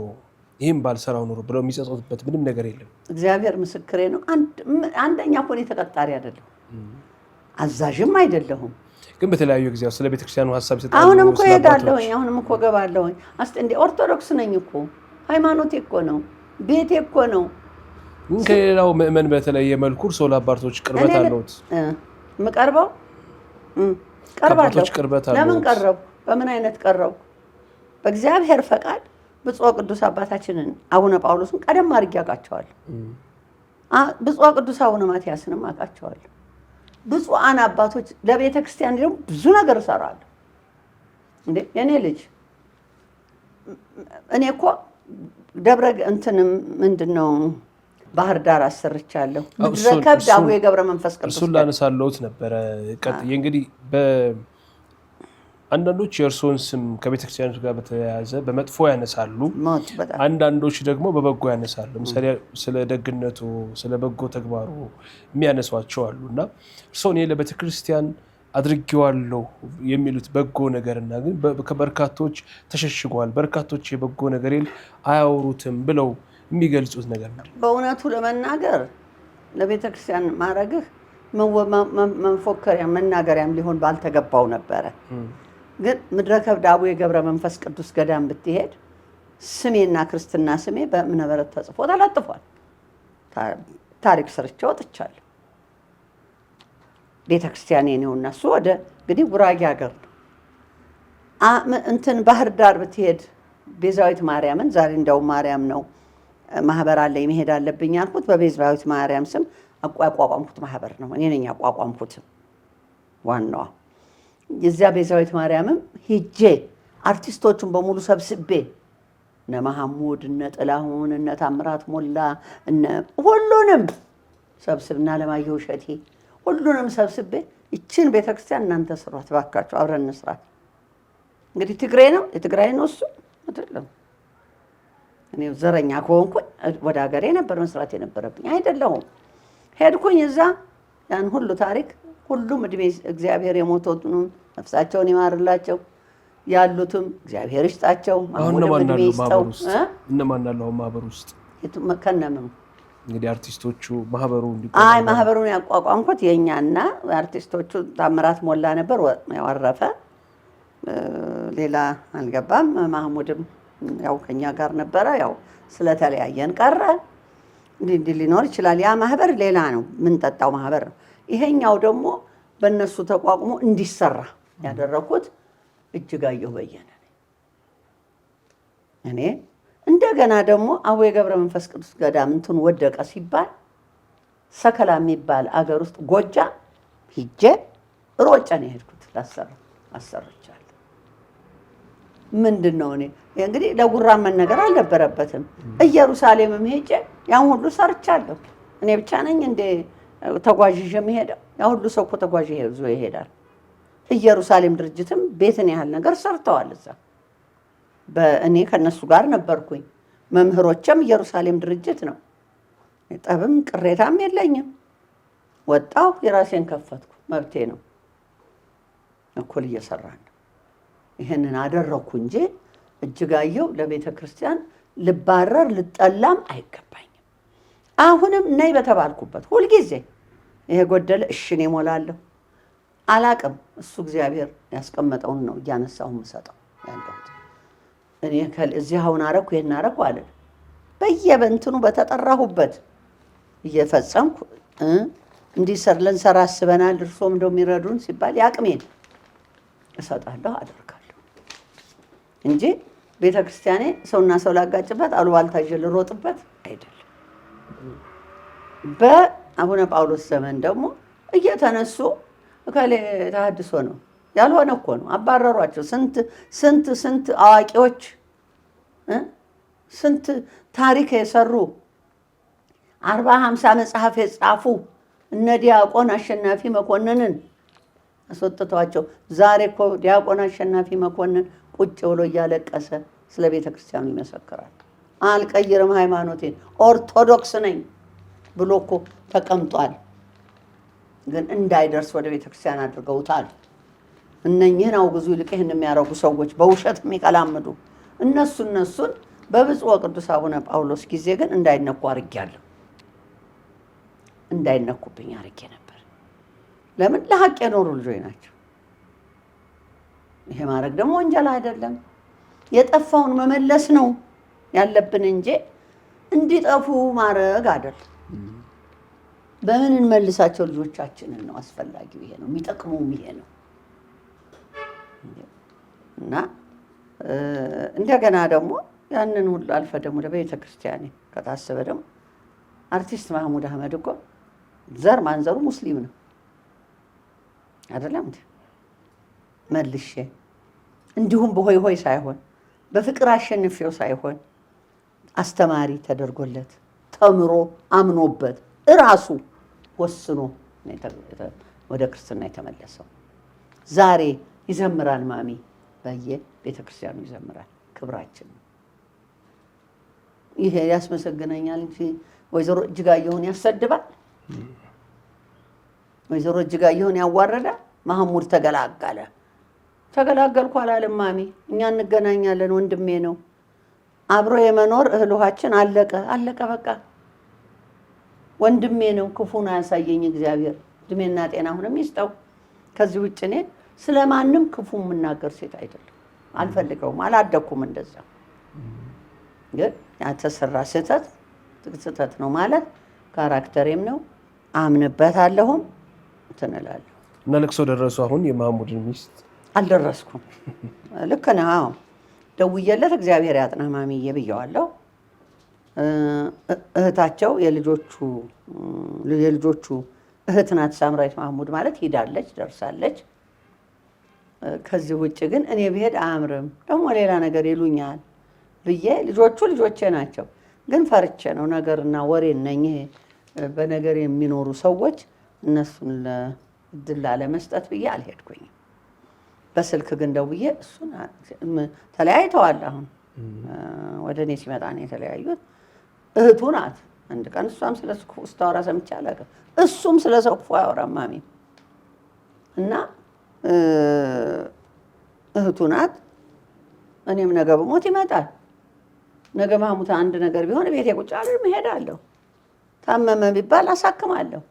ይህም ባልሰራው ኖሮ ብለው የሚጸጸቱበት ምንም ነገር የለም። እግዚአብሔር ምስክሬ ነው። አንደኛ እኮ እኔ ተቀጣሪ አይደለሁም፣ አዛዥም አይደለሁም። ግን በተለያዩ ጊዜ ስለ ቤተክርስቲያኑ ሀሳብ ይሰጣሉ። አሁንም እኮ ሄዳለሁኝ፣ አሁንም እኮ ገባለሁኝ። እንደ ኦርቶዶክስ ነኝ እኮ፣ ሃይማኖቴ እኮ ነው፣ ቤቴ እኮ ነው። ከሌላው ምእመን በተለየ መልኩ እርስዎ ለአባቶች ቅርበት አለዎት? የምቀርበው ቀርባለሁ። ለምን ቀረቡ? በምን አይነት ቀረቡ? በእግዚአብሔር ፈቃድ ብፁዕ ቅዱስ አባታችንን አቡነ ጳውሎስን ቀደም አድርጌ አውቃቸዋለሁ። ብፁዕ ቅዱስ አቡነ ማትያስንም አውቃቸዋለሁ። ብፁዓን አባቶች ለቤተ ክርስቲያን ደግሞ ብዙ ነገር እሰራለሁ። እንዴ የኔ ልጅ እኔ እኮ ደብረ እንትንም ምንድነው ባህር ዳር አሰርቻለሁ። ከብድ አቡነ ገብረ መንፈስ ቅዱስ እሱን ላነሳለሁት ነበረ። ቀጥዬ እንግዲህ አንዳንዶች የእርስዎን ስም ከቤተክርስቲያኖች ጋር በተያያዘ በመጥፎ ያነሳሉ፣ አንዳንዶች ደግሞ በበጎ ያነሳሉ። ለምሳሌ ስለ ደግነቱ፣ ስለ በጎ ተግባሩ የሚያነሷቸው አሉ እና እርስዎ እኔ ለቤተክርስቲያን አድርጌዋለሁ የሚሉት በጎ ነገርና ግን ከበርካቶች ተሸሽጓል፣ በርካቶች የበጎ ነገሬን አያወሩትም ብለው የሚገልጹት ነገር ነው። በእውነቱ ለመናገር ለቤተክርስቲያን ማድረግህ መንፎከሪያ መናገሪያም ሊሆን ባልተገባው ነበረ። ግን ምድረ ከብድ አቡነ ገብረ መንፈስ ቅዱስ ገዳም ብትሄድ ስሜና ክርስትና ስሜ በእብነ በረድ ተጽፎ ተለጥፏል። ታሪክ ሰርቼ ወጥቻለሁ። ቤተክርስቲያኔ ነው እና እሱ ወደ እንግዲህ ጉራጌ ሀገር ነው። እንትን ባህር ዳር ብትሄድ ቤዛዊት ማርያምን ዛሬ እንደው ማርያም ነው ማህበር አለኝ መሄድ አለብኝ አልኩት። በቤዛዊት ማርያም ስም አቋቋምኩት ማህበር ነው። እኔ ነኝ አቋቋምኩት። ዋናዋ የዚያ ቤዛዊት ማርያምም ሂጄ አርቲስቶቹን በሙሉ ሰብስቤ እነ መሐሙድ እነ ጥላሁን እነ ታምራት ሞላ እነ ሁሉንም ሰብስብና ለማየሁ እሸቴ ሁሉንም ሰብስቤ ይችን ቤተክርስቲያን እናንተ ስሯት ባካችሁ፣ አብረን እንስራት። እንግዲህ ትግሬ ነው የትግራይ ነው እሱ አይደለም። እኔ ዘረኛ ከሆንኩኝ ወደ ሀገሬ ነበር መስራት የነበረብኝ አይደለሁም። ሄድኩኝ እዛ ያን ሁሉ ታሪክ ሁሉም እድሜ እግዚአብሔር የሞቱትን ነፍሳቸውን ይማርላቸው፣ ያሉትም እግዚአብሔር ይስጣቸው። ማህሙድም እድሜ ይስጠው። እነማን አሉ ማህበር ውስጥ? ከነምም እንግዲህ አርቲስቶቹ ማህበሩ ማህበሩን ያቋቋምኩት የኛና አርቲስቶቹ ታምራት ሞላ ነበር፣ ያወረፈ ሌላ አልገባም። ማህሙድም ያው ከኛ ጋር ነበረ፣ ያው ስለተለያየን ቀረ። እንዲህ ሊኖር ይችላል። ያ ማህበር ሌላ ነው፣ ምን ጠጣው ማህበር ነው። ይሄኛው ደግሞ በእነሱ ተቋቁሞ እንዲሰራ ያደረኩት እጅጋየሁ በየነ እኔ እንደገና ደግሞ አቡነ ገብረ መንፈስ ቅዱስ ገዳም እንትን ወደቀ ሲባል ሰከላ የሚባል አገር ውስጥ ጎጃም ሂጄ ሮጬ ነው የሄድኩት። አሰርቻለሁ። ምንድን ነው እኔ እንግዲህ ለጉራ መነገር አልነበረበትም። ኢየሩሳሌምም ሄጄ ያን ሁሉ ሰርቻለሁ። እኔ ብቻ ነኝ እንደ ተጓዥ የሚሄደው? ያ ሁሉ ሰው እኮ ተጓዥ ይዞ ይሄዳል። ኢየሩሳሌም ድርጅትም ቤትን ያህል ነገር ሰርተዋል እዛ። በእኔ ከነሱ ጋር ነበርኩኝ። መምህሮችም ኢየሩሳሌም ድርጅት ነው። ጠብም ቅሬታም የለኝም። ወጣሁ፣ የራሴን ከፈትኩ፣ መብቴ ነው። እኩል እየሰራን ነው። ይሄንን አደረኩ እንጂ እጅጋየሁ ለቤተ ክርስቲያን ልባረር ልጠላም አይገባኝም። አሁንም ነይ በተባልኩበት ሁልጊዜ ይሄ ጎደለ እሽን እሞላለሁ። አላቅም፣ እሱ እግዚአብሔር ያስቀመጠውን ነው እያነሳሁ የምሰጠው ያለሁት። እኔ እዚህ አሁን አረኩ ይሄን አረኩ አለ በየበንትኑ በተጠራሁበት እየፈጸምኩ እንዲሰር ልንሰራ አስበናል፣ እርሶም እንደሚረዱን ሲባል ያቅሜን እሰጣለሁ፣ አደርጋለሁ እንጂ ቤተ ክርስቲያኔ ሰውና ሰው ላጋጭበት አሉባልታ ይዤ ልሮጥበት አይደለም። በአቡነ ጳውሎስ ዘመን ደግሞ እየተነሱ እከሌ ተሐድሶ ነው ያልሆነ እኮ ነው አባረሯቸው። ስንት አዋቂዎች ስንት ታሪክ የሰሩ 40-50 መጽሐፍ የጻፉ እነ ዲያቆን አሸናፊ መኮንንን አስወጥቷቸው። ዛሬ እኮ ዲያቆን አሸናፊ መኮንን ቁጭ ብሎ እያለቀሰ ስለ ቤተ ክርስቲያኑ ይመሰክራል። አልቀይርም ሃይማኖቴን ኦርቶዶክስ ነኝ ብሎ እኮ ተቀምጧል። ግን እንዳይደርስ ወደ ቤተ ክርስቲያን አድርገውታል። እነኚህን አውግዙ ይልቅ ይህን የሚያደርጉ ሰዎች በውሸት የሚቀላምዱ እነሱን በብፁዕ ቅዱስ አቡነ ጳውሎስ ጊዜ ግን እንዳይነኩ አድርጌያለሁ። እንዳይነኩብኝ አድርጌ ነበር። ለምን? ለሐቅ የኖሩ ልጆች ናቸው። ይሄ ማድረግ ደግሞ ወንጀል አይደለም። የጠፋውን መመለስ ነው ያለብን እንጂ እንዲጠፉ ማድረግ አይደለም። በምን እንመልሳቸው ልጆቻችንን ነው አስፈላጊው። ይሄ ነው የሚጠቅመውም ይሄ ነው። እና እንደገና ደግሞ ያንን ሁሉ አልፈ ደግሞ ለቤተ ክርስቲያኔ ከታሰበ ደግሞ አርቲስት ማህሙድ አህመድ እኮ ዘር ማንዘሩ ሙስሊም ነው አይደለም እንዴ? መልሼ እንዲሁም በሆይ ሆይ ሳይሆን በፍቅር አሸንፌው ሳይሆን አስተማሪ ተደርጎለት ተምሮ አምኖበት እራሱ ወስኖ ወደ ክርስትና የተመለሰው። ዛሬ ይዘምራል ማሚ፣ በየቤተ ክርስቲያኑ ይዘምራል። ክብራችን ነው ይሄ። ያስመሰግነኛል እንጂ ወይዘሮ እጅጋየሁን ያሰድባል፣ ወይዘሮ እጅጋየሁን ያዋረዳል። ማህሙድ ተገላገልኩ አላለም ማሚ። እኛ እንገናኛለን፣ ወንድሜ ነው። አብሮ የመኖር እህል ውሃችን አለቀ በቃ። ወንድሜ ነው፣ ክፉን አያሳየኝ እግዚአብሔር እድሜና ጤና አሁንም ይስጠው። ከዚህ ውጭ እኔ ስለማንም ክፉ የምናገር ሴት አይደለም፣ አልፈልገውም፣ አላደኩም እንደዛ። ግን ያተሰራ ስህተት ነው ማለት ካራክተሬም ነው፣ አምንበታለሁም ትንላለሁ። እና ለቅሶ ደረሱ። አሁን የማህሙድን ሚስት አልደረስኩም። ልክ ነው። ደውዬለት እግዚአብሔር ያጥና ማሚዬ ብየዋለሁ። እህታቸው የልጆቹ እህት ናት ሳምራዊት ማህሙድ ማለት ሂዳለች፣ ደርሳለች። ከዚህ ውጭ ግን እኔ ብሄድ አያምርም ደግሞ ሌላ ነገር ይሉኛል ብዬ ልጆቼ ናቸው ግን ፈርቼ ነው ነገርና ወሬ እነኝህ በነገር የሚኖሩ ሰዎች እነሱን እድል ላለመስጠት ብዬ አልሄድኩኝም። በስልክ ግን ደውዬ እሱን ተለያይተዋል። አሁን ወደ እኔ ሲመጣ ነው የተለያዩት። እህቱ ናት። አንድ ቀን እሷም ስለ ክፉ ስታወራ ሰምቼ አላውቅም። እሱም ስለ ሰው ክፉ አያወራም ማሚ እና እህቱ ናት። እኔም ነገ ብሞት ይመጣል። ነገ ማሙት አንድ ነገር ቢሆን ቤቴ ቁጭ አልልም፣ እሄዳለሁ። ታመመ ቢባል አሳክማለሁ።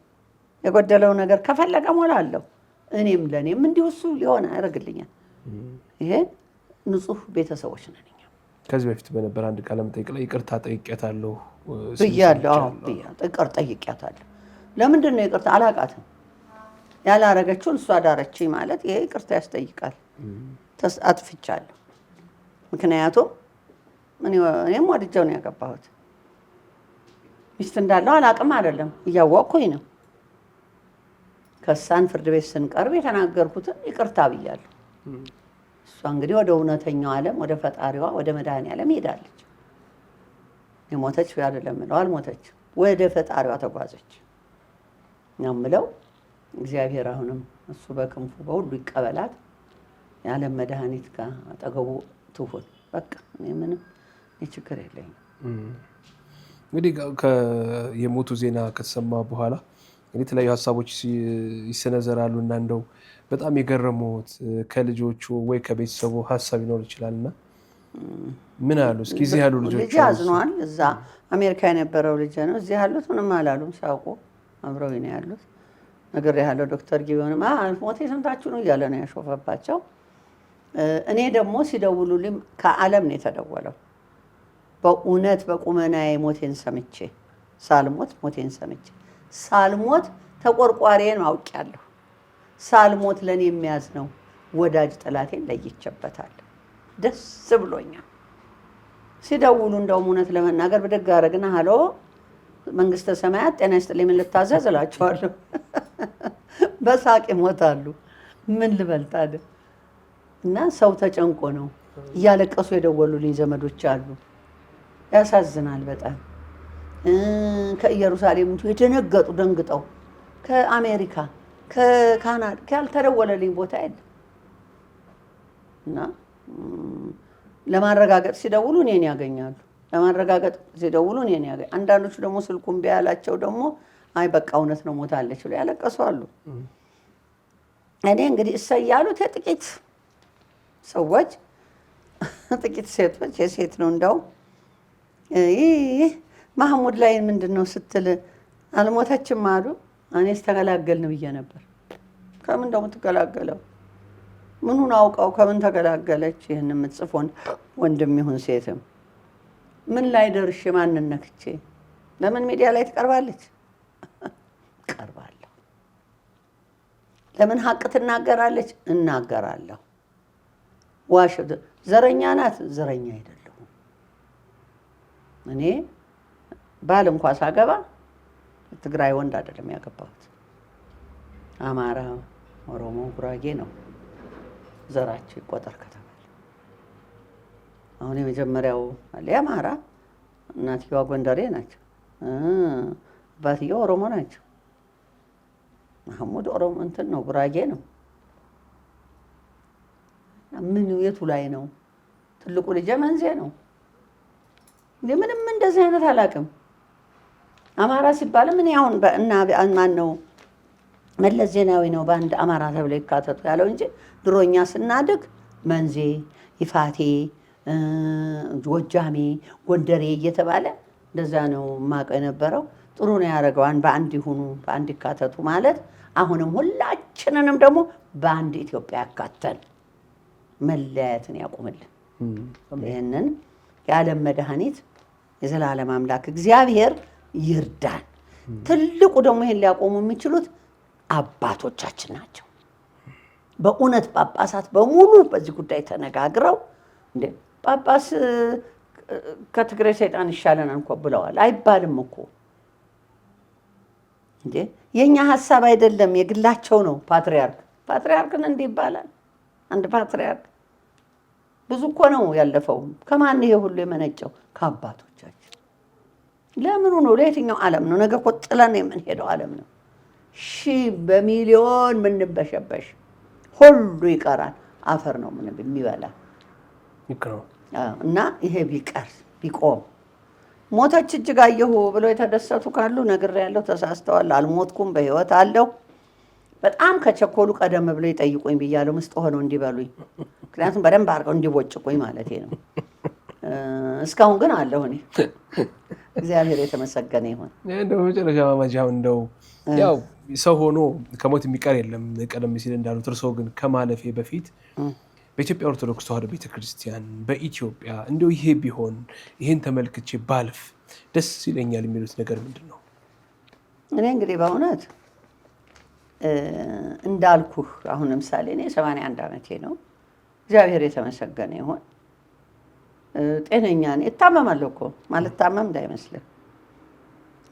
የጎደለው ነገር ከፈለገ ሞላለሁ። እኔም ለእኔም እንዲሁ እሱ ሊሆን ያደርግልኛል። ይሄ ንጹህ ቤተሰቦች ነን እኛ። ከዚህ በፊት በነበር አንድ ቃለ መጠይቅ ላይ ይቅርታ ጠይቄያታለሁ ብያለሁ። ይቅር ጠይቄያታለሁ። ለምንድን ነው ይቅርታ? አላውቃትም። ያላረገችውን እሷ ዳረችኝ ማለት ይሄ ይቅርታ ያስጠይቃል። አጥፍቻለሁ። ምክንያቱም እኔም ወድጀው ነው ያገባሁት። ሚስት እንዳለው አላውቅም አይደለም፣ እያወቅኩኝ ነው። ከሳን ፍርድ ቤት ስንቀርብ የተናገርኩትን ይቅርታ ብያለሁ። እሷ እንግዲህ ወደ እውነተኛው ዓለም ወደ ፈጣሪዋ ወደ መድኃኔዓለም ሄዳለች። የሞተች አይደለም ምለው አልሞተች፣ ወደ ፈጣሪዋ ተጓዘች ነው የምለው። እግዚአብሔር አሁንም እሱ በክንፉ በሁሉ ይቀበላት፣ የዓለም መድኃኒት ጋር አጠገቡ ትሁን። በቃ እኔ ምንም ችግር የለኝም። እንግዲህ የሞቱ ዜና ከተሰማ በኋላ እንግዲህ የተለያዩ ሀሳቦች ይሰነዘራሉ እና እንደው በጣም የገረሙት ከልጆቹ ወይ ከቤተሰቡ ሀሳብ ይኖር ይችላል እና ምን አሉ? እስኪ እዚህ ያሉ ልጆች ልጅ አዝኗል። እዛ አሜሪካ የነበረው ልጅ ነው። እዚህ ያሉት ምንም አላሉም። ሲያውቁ አብረው ነው ያሉት። ነገር ያለው ዶክተር ጊዮንም ሞቴ ሰምታችሁ ነው እያለ ነው ያሾፈባቸው። እኔ ደግሞ ሲደውሉልኝ ከዓለም ነው የተደወለው። በእውነት በቁመናዬ ሞቴን ሰምቼ ሳልሞት ሞቴን ሰምቼ ሳልሞት ተቆርቋሪን አውቄያለሁ። ሳልሞት ለኔ የሚያዝ ነው ወዳጅ ጠላቴን ለይቼበታለሁ። ደስ ብሎኛል። ሲደውሉ እንደውም እውነት ለመናገር ብድግ አደረግና ሀሎ መንግስተ ሰማያት ጤና ይስጥልኝ ምን ልታዘዝ እላቸዋለሁ። በሳቅ ይሞታሉ። ምን ልበል ታዲያ? እና ሰው ተጨንቆ ነው እያለቀሱ የደወሉልኝ ዘመዶች አሉ። ያሳዝናል በጣም። ከኢየሩሳሌም የደነገጡ ደንግጠው ከአሜሪካ ከካናዳ ያልተደወለልኝ ቦታ የለም። እና ለማረጋገጥ ሲደውሉ እኔን ያገኛሉ። ለማረጋገጥ ሲደውሉ እኔን ያገኛሉ። አንዳንዶቹ ደግሞ ስልኩን ቢያላቸው ደግሞ አይ በቃ እውነት ነው ሞታለች ብለው ያለቀሱ አሉ። እኔ እንግዲህ እሰያሉት የጥቂት ሰዎች ጥቂት ሴቶች የሴት ነው እንደው ይህ ማህሙድ ላይ ምንድን ነው ስትል አልሞተችም አሉ። እኔስ ተገላገልን ብዬ ነበር። ከምን እንደው የምትገላገለው ምኑን አውቀው ከምን ተገላገለች? ይህን የምትጽፍ ወንድም ይሁን ሴትም ምን ላይ ደርሼ ማንን ነክቼ ለምን ሚዲያ ላይ ትቀርባለች? ቀርባለሁ። ለምን ሀቅ ትናገራለች? እናገራለሁ። ዋሽ ዘረኛ ናት? ዘረኛ አይደለሁም። እኔ ባል እንኳ ሳገባ ትግራይ ወንድ አይደለም ያገባሁት። አማራ፣ ኦሮሞ፣ ጉራጌ ነው ዘራቸው ይቆጠር ከተባለ አሁን የመጀመሪያው አለ አማራ፣ እናትየዋ ጎንደሬ ናቸው፣ አባትየው ኦሮሞ ናቸው። ማህሙድ ኦሮሞ እንትን ነው ጉራጌ ነው። ምን የቱ ላይ ነው? ትልቁ ልጅ መንዜ ነው። ምንም እንደዚህ አይነት አላውቅም። አማራ ሲባል ምን ያሁን እና ማን ነው መለስ ዜናዊ ነው በአንድ አማራ ተብሎ ይካተቱ ያለው እንጂ ድሮኛ ስናድግ መንዜ፣ ይፋቴ፣ ጎጃሜ፣ ጎንደሬ እየተባለ እንደዛ ነው የማውቀው የነበረው። ጥሩ ነው ያደረገው በአንድ ይሁኑ በአንድ ይካተቱ ማለት አሁንም ሁላችንንም ደግሞ በአንድ ኢትዮጵያ ያካተን መለያየትን ያቁምልን። ይህንን የዓለም መድኃኒት የዘላለም አምላክ እግዚአብሔር ይርዳን። ትልቁ ደግሞ ይህን ሊያቆሙ የሚችሉት አባቶቻችን ናቸው። በእውነት ጳጳሳት በሙሉ በዚህ ጉዳይ ተነጋግረው እንደ ጳጳስ ከትግራይ ሰይጣን ይሻለናል እንኳ ብለዋል። አይባልም እኮ እንዴ! የኛ ሐሳብ አይደለም፣ የግላቸው ነው። ፓትርያርክን እንዲህ ይባላል። አንድ ፓትርያርክ ብዙ እኮ ነው ያለፈው። ከማን ይሄ ሁሉ የመነጨው? ከአባቶቻችን። ለምኑ ነው? ለየትኛው ዓለም ነው? ነገ እኮ ጥለን የምንሄደው ዓለም ነው። በሚሊዮን ምንበሸበሽ ሁሉ ይቀራል። አፈር ነው ምን የሚበላ እና ይሄ ቢቀር ቢቆም። ሞተች እጅጋየሁ ብለው የተደሰቱ ካሉ ነግሬያለሁ፣ ተሳስተዋል። አልሞትኩም፣ በህይወት አለሁ። በጣም ከቸኮሉ ቀደም ብለው ይጠይቁኝ ብያለሁ፣ ምስጥ ሆነው እንዲበሉኝ። ምክንያቱም በደንብ አድርገው እንዲቦጭቁኝ ማለት ነው። እስካሁን ግን አለሁ እኔ። እግዚአብሔር የተመሰገነ ይሁን። እንደው መጨረሻ ማማጃው እንደው ያው ሰው ሆኖ ከሞት የሚቀር የለም ቀደም ሲል እንዳሉት፣ እርስዎ ግን ከማለፌ በፊት በኢትዮጵያ ኦርቶዶክስ ተዋሕዶ ቤተክርስቲያን በኢትዮጵያ እንደው ይሄ ቢሆን ይሄን ተመልክቼ ባልፍ ደስ ይለኛል የሚሉት ነገር ምንድን ነው? እኔ እንግዲህ በእውነት እንዳልኩህ አሁን ለምሳሌ እኔ 81 ዓመቴ ነው። እግዚአብሔር የተመሰገነ ይሁን። ጤነኛ ነኝ። እታመማለሁ እኮ ማለት ታመም እንዳይመስልህ።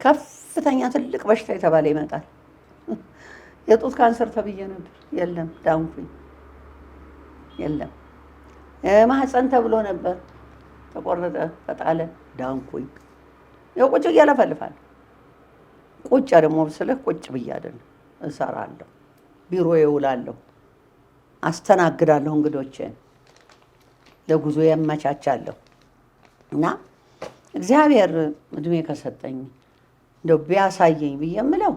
ከፍተኛ ትልቅ በሽታ የተባለ ይመጣል። የጡት ካንሰር ተብዬ ነበር፣ የለም ዳንኩኝ። የለም ማህፀን ተብሎ ነበር፣ ተቆረጠ፣ ተጣለ፣ ዳንኩኝ። ያው ቁጭ እያለፈልፋል። ቁጭ ደግሞ ስልህ ቁጭ ብዬ አይደለም፣ እሰራለሁ፣ ቢሮ እውላለሁ፣ አስተናግዳለሁ፣ እንግዶቼን ለጉዞ ያመቻቻለሁ። እና እግዚአብሔር እድሜ ከሰጠኝ እንደው ቢያሳየኝ ብዬ የምለው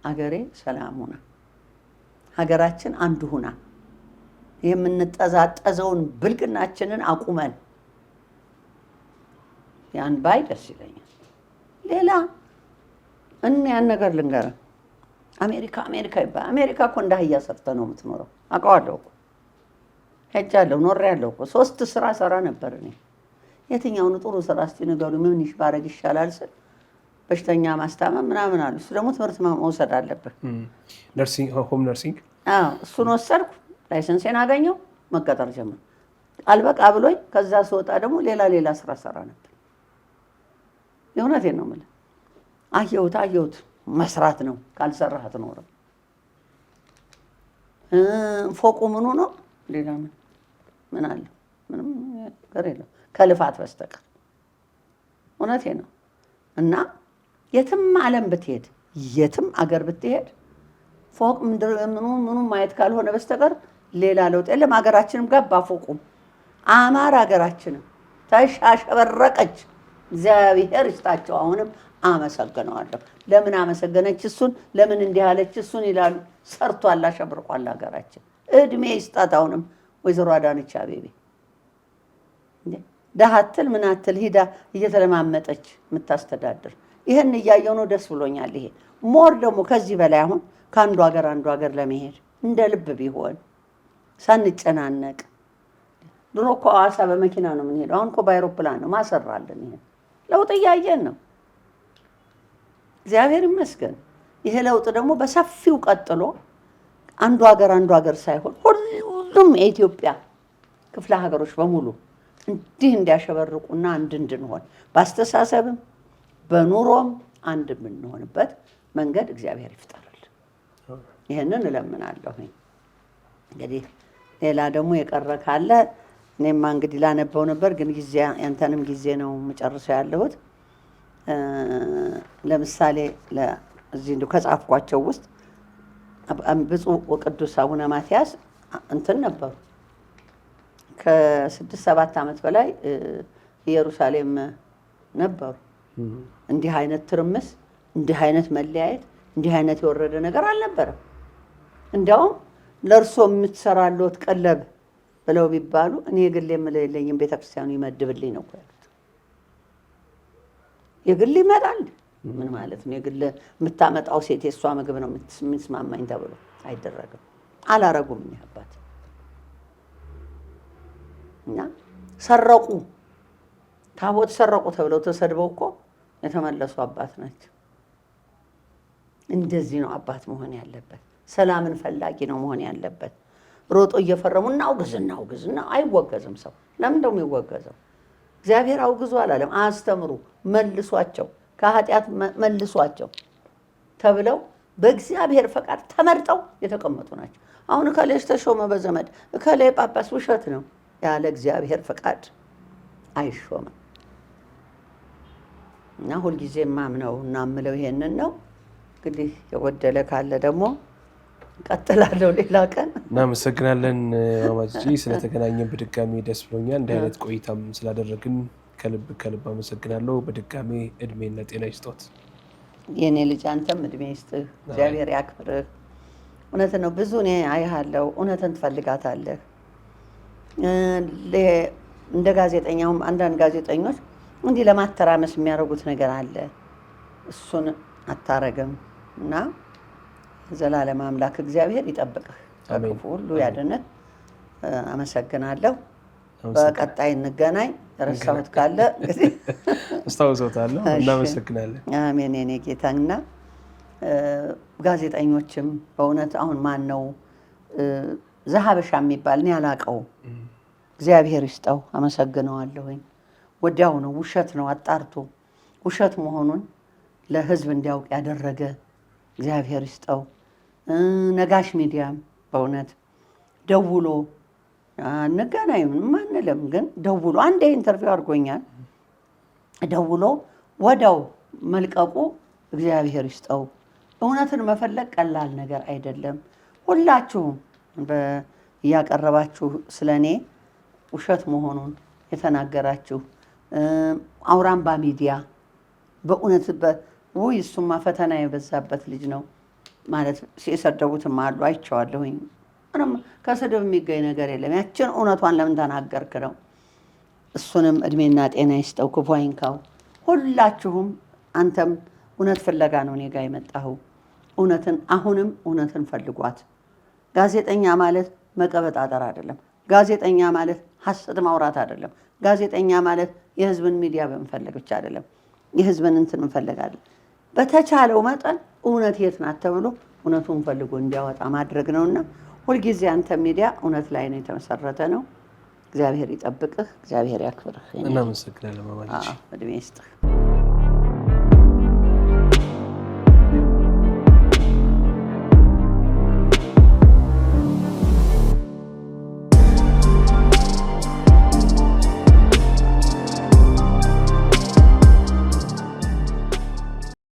አገሬ ሰላም ሁና፣ ሀገራችን አንድ ሁና፣ የምንጠዛጠዘውን ብልግናችንን አቁመን ያን ባይ ደስ ይለኛል። ሌላ ያን ነገር ልንገርህ፣ አሜሪካ ይባላል። አሜሪካ እኮ እንደ አህያ ሰርተህ ነው የምትኖረው። አውቀዋለሁ እኮ ሄጃለሁ፣ ኖሬያለሁ እኮ። 3 ስራ ሰራ ነበር እኔ። የትኛውን ጥሩ ስራ እስቲ ንገሩኝ፣ ምን ባረግ ይሻላል ስል በሽተኛ ማስታመም ምናምን አሉ። እሱ ደግሞ ትምህርት መውሰድ አለብህ። ሆም ነርሲንግ። እሱን ወሰድኩ፣ ላይሰንሴን አገኘው፣ መቀጠር ጀመር። አልበቃ ብሎኝ ከዛ ስወጣ ደግሞ ሌላ ስራ ሰራ ነበር። የእውነቴን ነው የምልህ። አየሁት መስራት ነው፣ ካልሰራህ አትኖርም። ፎቁ ምኑ ነው? ሌላ ምን አለ? ምንም ነገር የለም ከልፋት በስተቀር። እውነቴን ነው። እና የትም ዓለም ብትሄድ፣ የትም አገር ብትሄድ ፎቅ ምኑ ማየት ካልሆነ በስተቀር ሌላ ለውጥ የለም። ሀገራችንም ገባ ፎቁም አማር፣ ሀገራችንም ተሻሸበረቀች። እግዚአብሔር ይስጣቸው። አሁንም አመሰግነዋለሁ። ለምን አመሰገነች እሱን፣ ለምን እንዲህ አለች እሱን ይላሉ። ሰርቷል፣ አሸብርቋል ሀገራችን። እድሜ ይስጣት። አሁንም ወይዘሮ አዳነች አቤቤ ደሃትል ምናትል ሂዳ እየተለማመጠች የምታስተዳድር፣ ይህን እያየው ነው። ደስ ብሎኛል። ይሄ ሞር ደግሞ ከዚህ በላይ አሁን ከአንዱ ሀገር ለመሄድ እንደ ልብ ቢሆን ሳንጨናነቅ። ድሮ እኮ ሐዋሳ በመኪና ነው የምንሄደው፣ አሁን እኮ በአይሮፕላን ነው። ማሰራለን። ይሄ ለውጥ እያየን ነው። እግዚአብሔር ይመስገን። ይሄ ለውጥ ደግሞ በሰፊው ቀጥሎ አንዱ ሀገር ሳይሆን ሁሉም የኢትዮጵያ ክፍለ ሀገሮች በሙሉ እንዲህ እንዲያሸበርቁና አንድ እንድንሆን በአስተሳሰብም በኑሮም አንድ የምንሆንበት መንገድ እግዚአብሔር ይፍጠርልን። ይህንን እለምናለሁ። እንግዲህ ሌላ ደግሞ የቀረ ካለ እኔማ እንግዲህ ላነበው ነበር፣ ግን ጊዜ ያንተንም ጊዜ ነው የምጨርሰው ያለሁት። ለምሳሌ እዚህ እንደው ከጻፍኳቸው ውስጥ ብፁዕ ወቅዱስ አቡነ ማትያስ እንትን ነበሩ። ከ6-7 ዓመት በላይ ኢየሩሳሌም ነበሩ። እንዲህ አይነት ትርምስ፣ እንዲህ አይነት መለያየት፣ እንዲህ አይነት የወረደ ነገር አልነበረም። እንዲያውም ለእርሶ የምትሰራለት ቀለብ ብለው ቢባሉ እኔ የግል የምለው የለኝም፣ ቤተክርስቲያኑ ይመድብልኝ ነው ያሉት። የግል ይመጣል ምን ማለት ነው? የግል የምታመጣው ሴት የእሷ ምግብ ነው የሚስማማኝ ተብሎ አይደረግም። አላረጉም እኛ አባት እና ሰረቁ፣ ታቦት ሰረቁ ተብለው ተሰድበው እኮ የተመለሱ አባት ናቸው። እንደዚህ ነው አባት መሆን ያለበት። ሰላምን ፈላጊ ነው መሆን ያለበት። ሮጦ እየፈረሙ እናውግዝ አይወገዝም ሰው። ለምን ነው የሚወገዘው? እግዚአብሔር አውግዙ አላለም። አስተምሩ፣ መልሷቸው፣ ከኃጢአት መልሷቸው ተብለው በእግዚአብሔር ፈቃድ ተመርጠው የተቀመጡ ናቸው። አሁን እከሌ ተሾመ በዘመድ እከሌ ጳጳስ፣ ውሸት ነው። ያለ እግዚአብሔር ፈቃድ አይሾምም። እና ሁልጊዜ ማምነው እና ምለው ይሄንን ነው። እንግዲህ የጎደለ ካለ ደግሞ ቀጥላለሁ ሌላ ቀን። እናመሰግናለን ማማጂ፣ ስለተገናኘን በድጋሚ ደስ ብሎኛል። እንዲህ አይነት ቆይታም ስላደረግን ከልብ አመሰግናለሁ። በድጋሚ እድሜና ጤና ይስጦት። የኔ ልጅ አንተም እድሜ ይስጥህ፣ እግዚአብሔር ያክብርህ። እውነት ነው፣ ብዙ እኔ አይሃለሁ፣ እውነትን ትፈልጋታለህ። እንደ ጋዜጠኛውም አንዳንድ ጋዜጠኞች እንዲህ ለማተራመስ የሚያደርጉት ነገር አለ። እሱን አታረግም እና ዘላለም አምላክ እግዚአብሔር ይጠብቅህ፣ ከክፉ ሁሉ ያድንህ። አመሰግናለሁ። በቀጣይ እንገናኝ። ረሳሁት ካለ እንግዲህ አስታውሰውታለሁ። እናመሰግናለን። አሜን የኔ ጌታ። እና ጋዜጠኞችም በእውነት አሁን ማን ነው ዘሀበሻ የሚባል እኔ አላውቀውም። እግዚአብሔር ይስጠው፣ አመሰግነዋለሁኝ። ወዲያው ነው ውሸት ነው አጣርቶ ውሸት መሆኑን ለሕዝብ እንዲያውቅ ያደረገ እግዚአብሔር ይስጠው። ነጋሽ ሚዲያም በእውነት ደውሎ እንገናኝ ማንልም፣ ግን ደውሎ አንዴ ኢንተርቪው አድርጎኛል። ደውሎ ወዲያው መልቀቁ እግዚአብሔር ይስጠው። እውነትን መፈለግ ቀላል ነገር አይደለም። ሁላችሁም እያቀረባችሁ ስለኔ ውሸት መሆኑን የተናገራችሁ አውራምባ ሚዲያ በእውነት ውይ እሱማ ፈተና የበዛበት ልጅ ነው ማለት የሰደቡትም አሉ፣ አይቼዋለሁኝ። ምንም ከስድብ የሚገኝ ነገር የለም። ያችን እውነቷን ለምን ተናገርክ ነው። እሱንም እድሜና ጤና ይስጠው፣ ክፉ አይንካው። ሁላችሁም አንተም እውነት ፍለጋ ነው እኔ ጋ የመጣኸው። አሁንም እውነትን ፈልጓት። ጋዜጠኛ ማለት መቀበጣጠር አይደለም። ጋዜጠኛ ማለት ሐሰት ማውራት አይደለም። ጋዜጠኛ ማለት የህዝብን ሚዲያ በመፈለግ ብቻ አይደለም። የህዝብን እንትን መፈለግ አይደለም። በተቻለው መጠን እውነት የት ናት ተብሎ እውነቱን ፈልጎ እንዲያወጣ ማድረግ ነውና ሁልጊዜ አንተ ሚዲያ እውነት ላይ ነው የተመሰረተ ነው። እግዚአብሔር ይጠብቅህ፣ እግዚአብሔር ያክብርህ። እናመሰግናለን ማማጂ። እድሜ ይስጥህ።